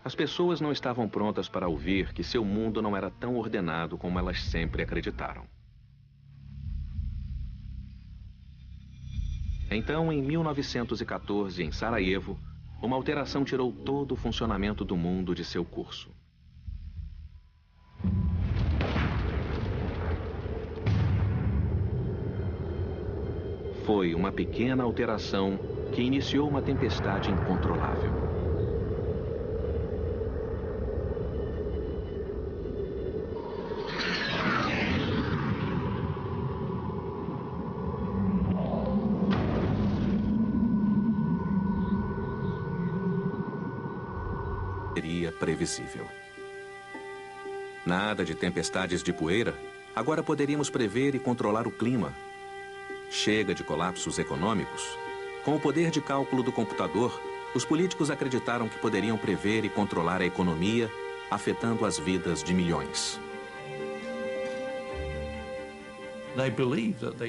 As pessoas não estavam prontas para ouvir que seu mundo não era tão ordenado como elas sempre acreditaram. Então, em 1914, em Sarajevo, uma alteração tirou todo o funcionamento do mundo de seu curso. Foi uma pequena alteração que iniciou uma tempestade incontrolável. Seria previsível. Nada de tempestades de poeira. Agora poderíamos prever e controlar o clima. Chega de colapsos econômicos. Com o poder de cálculo do computador, os políticos acreditaram que poderiam prever e controlar a economia, afetando as vidas de milhões.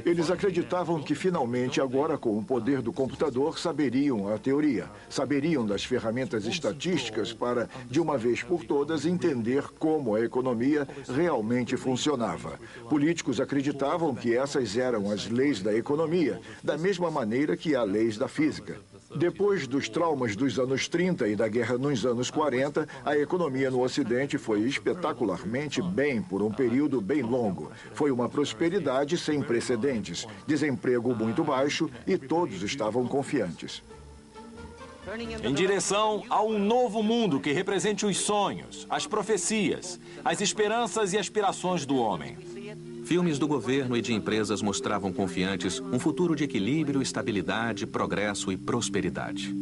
Eles acreditavam que finalmente agora, com o poder do computador, saberiam a teoria, saberiam das ferramentas estatísticas para, de uma vez por todas, entender como a economia realmente funcionava. Políticos acreditavam que essas eram as leis da economia, da mesma maneira que há leis da física. Depois dos traumas dos anos 30 e da guerra nos anos 40, a economia no Ocidente foi espetacularmente bem por um período bem longo. Foi uma prosperidade sem precedentes, desemprego muito baixo e todos estavam confiantes. Em direção a um novo mundo que represente os sonhos, as profecias, as esperanças e aspirações do homem. Filmes do governo e de empresas mostravam confiantes um futuro de equilíbrio, estabilidade, progresso e prosperidade.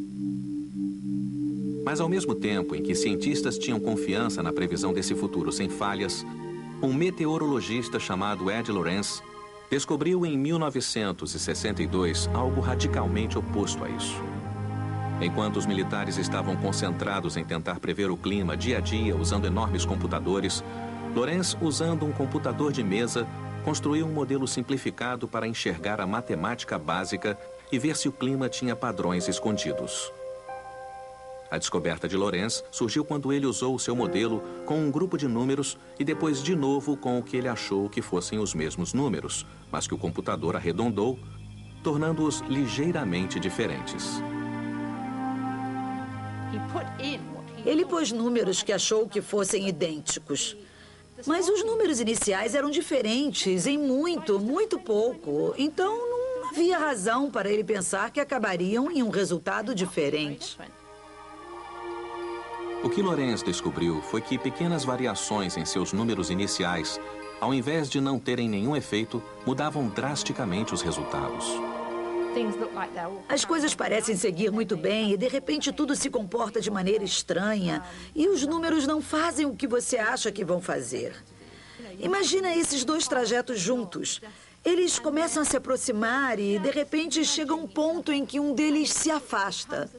Mas ao mesmo tempo em que cientistas tinham confiança na previsão desse futuro sem falhas, um meteorologista chamado Ed Lorenz descobriu em 1962 algo radicalmente oposto a isso. Enquanto os militares estavam concentrados em tentar prever o clima dia a dia usando enormes computadores, Lorenz, usando um computador de mesa, construiu um modelo simplificado para enxergar a matemática básica e ver se o clima tinha padrões escondidos. A descoberta de Lorenz surgiu quando ele usou o seu modelo com um grupo de números e depois de novo com o que ele achou que fossem os mesmos números, mas que o computador arredondou, tornando-os ligeiramente diferentes. Ele pôs números que achou que fossem idênticos. Mas os números iniciais eram diferentes em muito, muito pouco. Então não havia razão para ele pensar que acabariam em um resultado diferente. O que Lorenz descobriu foi que pequenas variações em seus números iniciais, ao invés de não terem nenhum efeito, mudavam drasticamente os resultados. As coisas parecem seguir muito bem e, de repente, tudo se comporta de maneira estranha e os números não fazem o que você acha que vão fazer. Imagina esses dois trajetos juntos. Eles começam a se aproximar e, de repente, chega um ponto em que um deles se afasta.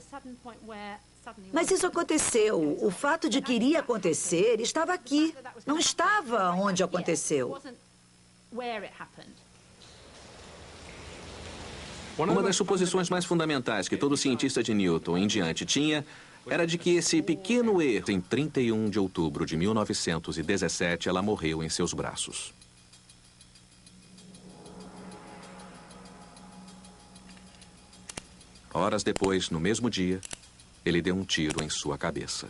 Mas isso aconteceu. O fato de que iria acontecer estava aqui. Não estava onde aconteceu. Uma das suposições mais fundamentais que todo cientista de Newton em diante tinha era de que esse pequeno erro, em 31 de outubro de 1917, ela morreu em seus braços. Horas depois, no mesmo dia, ele deu um tiro em sua cabeça.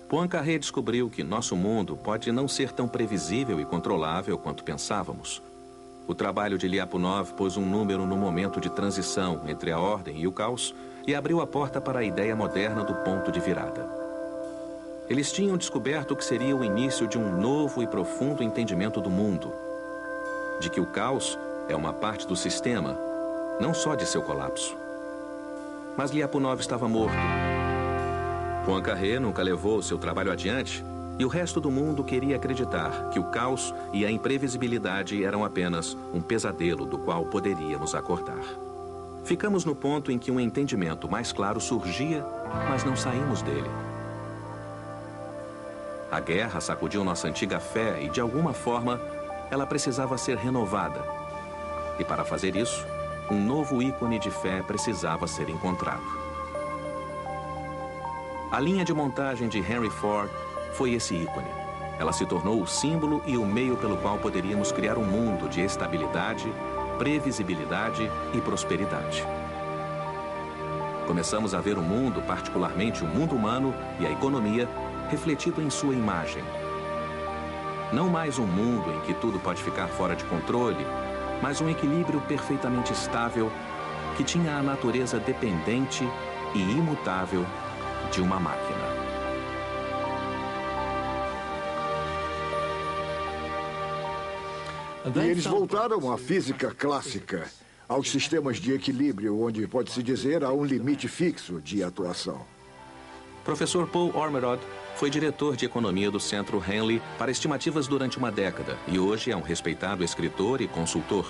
Poincaré descobriu que nosso mundo pode não ser tão previsível e controlável quanto pensávamos. O trabalho de Lyapunov pôs um número no momento de transição entre a ordem e o caos e abriu a porta para a ideia moderna do ponto de virada. Eles tinham descoberto que seria o início de um novo e profundo entendimento do mundo, de que o caos é uma parte do sistema, não só de seu colapso. Mas Lyapunov estava morto. Poincaré nunca levou seu trabalho adiante e o resto do mundo queria acreditar que o caos e a imprevisibilidade eram apenas um pesadelo do qual poderíamos acordar. Ficamos no ponto em que um entendimento mais claro surgia, mas não saímos dele. A guerra sacudiu nossa antiga fé e, de alguma forma, ela precisava ser renovada. E para fazer isso, um novo ícone de fé precisava ser encontrado. A linha de montagem de Henry Ford foi esse ícone. Ela se tornou o símbolo e o meio pelo qual poderíamos criar um mundo de estabilidade, previsibilidade e prosperidade. Começamos a ver o mundo, particularmente o mundo humano e a economia, refletido em sua imagem. Não mais um mundo em que tudo pode ficar fora de controle, mas um equilíbrio perfeitamente estável que tinha a natureza dependente e imutável de uma máquina. E eles voltaram à física clássica, aos sistemas de equilíbrio, onde, pode-se dizer, há um limite fixo de atuação. Professor Paul Ormerod foi diretor de economia do Centro Henley para estimativas durante uma década e hoje é um respeitado escritor e consultor.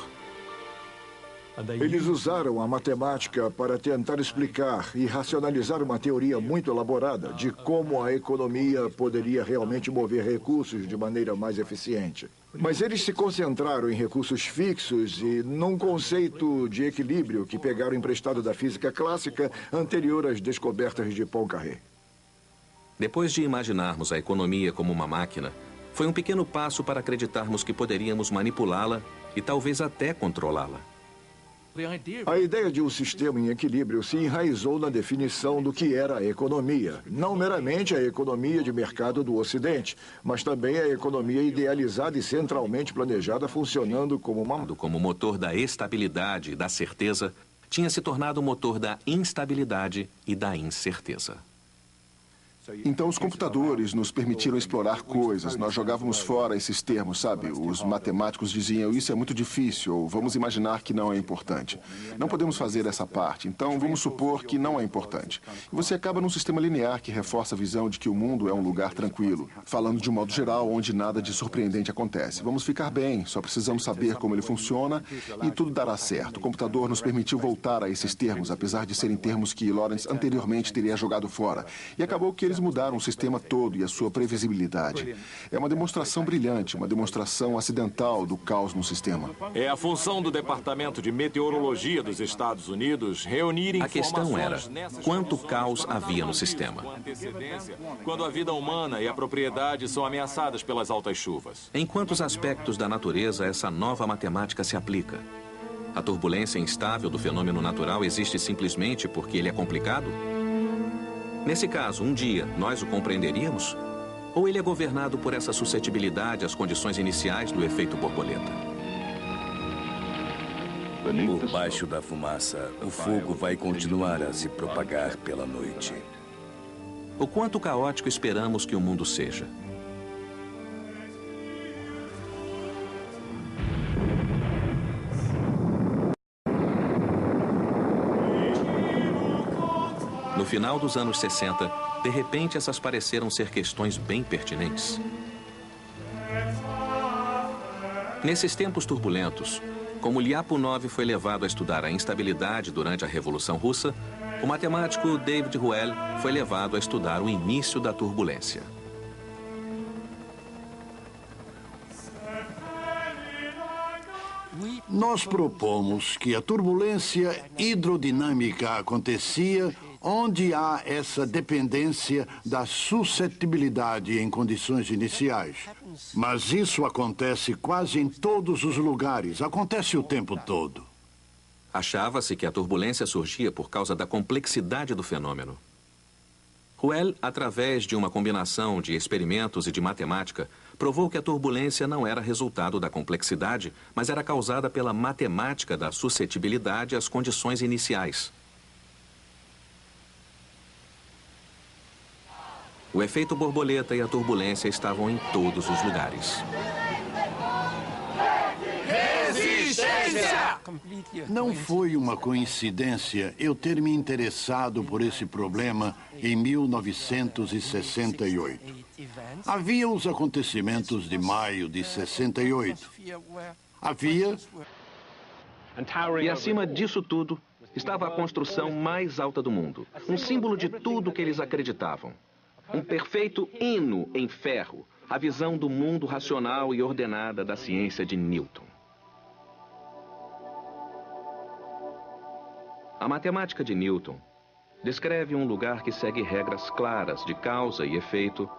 Eles usaram a matemática para tentar explicar e racionalizar uma teoria muito elaborada de como a economia poderia realmente mover recursos de maneira mais eficiente. Mas eles se concentraram em recursos fixos e num conceito de equilíbrio que pegaram emprestado da física clássica anterior às descobertas de Poincaré. Depois de imaginarmos a economia como uma máquina, foi um pequeno passo para acreditarmos que poderíamos manipulá-la e talvez até controlá-la. A ideia de um sistema em equilíbrio se enraizou na definição do que era a economia. Não meramente a economia de mercado do Ocidente, mas também a economia idealizada e centralmente planejada funcionando como como motor da estabilidade e da certeza, tinha se tornado o motor da instabilidade e da incerteza. Então, os computadores nos permitiram explorar coisas. Nós jogávamos fora esses termos, sabe? Os matemáticos diziam, isso é muito difícil, ou vamos imaginar que não é importante. Não podemos fazer essa parte, então vamos supor que não é importante. E você acaba num sistema linear que reforça a visão de que o mundo é um lugar tranquilo, falando de um modo geral, onde nada de surpreendente acontece. Vamos ficar bem, só precisamos saber como ele funciona e tudo dará certo. O computador nos permitiu voltar a esses termos, apesar de serem termos que Lawrence anteriormente teria jogado fora. E acabou que eles mudaram o sistema todo e a sua previsibilidade. É uma demonstração brilhante, uma demonstração acidental do caos no sistema. É a função do Departamento de Meteorologia dos Estados Unidos reunir informações. A questão era, quanto caos havia no sistema? Quando a vida humana e a propriedade são ameaçadas pelas altas chuvas. Em quantos aspectos da natureza essa nova matemática se aplica? A turbulência instável do fenômeno natural existe simplesmente porque ele é complicado? Nesse caso, um dia, nós o compreenderíamos? Ou ele é governado por essa suscetibilidade às condições iniciais do efeito borboleta? Por baixo da fumaça, o fogo vai continuar a se propagar pela noite. O quanto caótico esperamos que o mundo seja? No final dos anos 60, de repente essas pareceram ser questões bem pertinentes. Nesses tempos turbulentos, como Lyapunov foi levado a estudar a instabilidade durante a Revolução Russa, o matemático David Ruel foi levado a estudar o início da turbulência. Nós propomos que a turbulência hidrodinâmica acontecia onde há essa dependência da suscetibilidade em condições iniciais. Mas isso acontece quase em todos os lugares, acontece o tempo todo. Achava-se que a turbulência surgia por causa da complexidade do fenômeno. Whewell, através de uma combinação de experimentos e de matemática, provou que a turbulência não era resultado da complexidade, mas era causada pela matemática da suscetibilidade às condições iniciais. O efeito borboleta e a turbulência estavam em todos os lugares. Resistência! Não foi uma coincidência eu ter me interessado por esse problema em 1968. Havia os acontecimentos de maio de 68. Havia... E acima disso tudo, estava a construção mais alta do mundo. Um símbolo de tudo que eles acreditavam. Um perfeito hino em ferro, a visão do mundo racional e ordenada da ciência de Newton. A matemática de Newton descreve um lugar que segue regras claras de causa e efeito,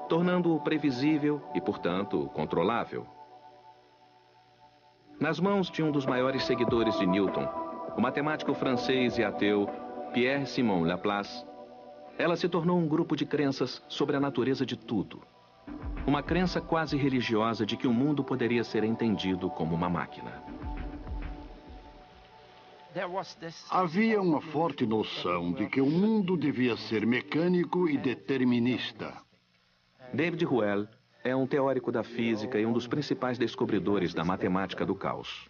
tornando-o previsível e, portanto, controlável. Nas mãos de um dos maiores seguidores de Newton, o matemático francês e ateu Pierre-Simon Laplace, ela se tornou um grupo de crenças sobre a natureza de tudo. Uma crença quase religiosa de que o mundo poderia ser entendido como uma máquina. Havia uma forte noção de que o mundo devia ser mecânico e determinista. David Whewell é um teórico da física e um dos principais descobridores da matemática do caos.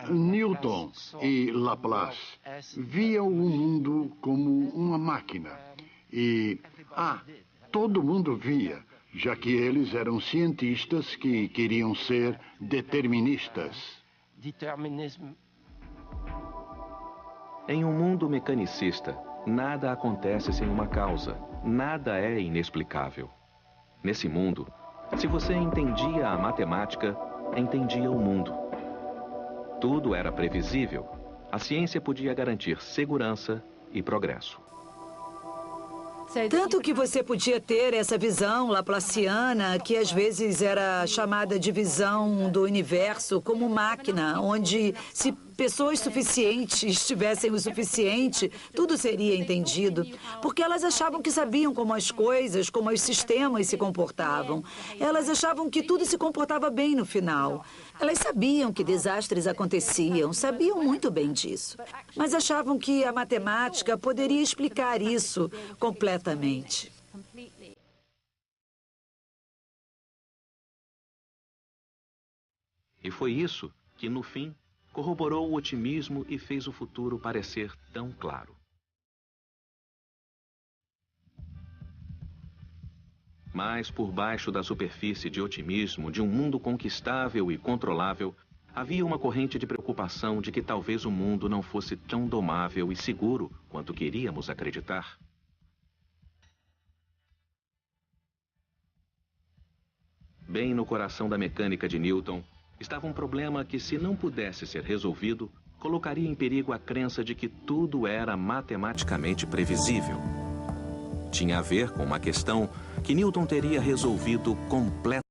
Newton e Laplace viam o mundo como uma máquina. E, todo mundo via, já que eles eram cientistas que queriam ser deterministas. Em um mundo mecanicista, nada acontece sem uma causa, nada é inexplicável. Nesse mundo, se você entendia a matemática, entendia o mundo. Tudo era previsível. A ciência podia garantir segurança e progresso. Tanto que você podia ter essa visão laplaciana, que às vezes era chamada de visão do universo como máquina, onde se pessoas suficientes tivessem o suficiente, tudo seria entendido. Porque elas achavam que sabiam como as coisas, como os sistemas se comportavam. Elas achavam que tudo se comportava bem no final. Elas sabiam que desastres aconteciam, sabiam muito bem disso. Mas achavam que a matemática poderia explicar isso completamente. E foi isso que, no fim, corroborou o otimismo e fez o futuro parecer tão claro. Mas por baixo da superfície de otimismo de um mundo conquistável e controlável, havia uma corrente de preocupação de que talvez o mundo não fosse tão domável e seguro quanto queríamos acreditar. Bem no coração da mecânica de Newton, estava um problema que, se não pudesse ser resolvido, colocaria em perigo a crença de que tudo era matematicamente previsível. Tinha a ver com uma questão que Newton teria resolvido completamente.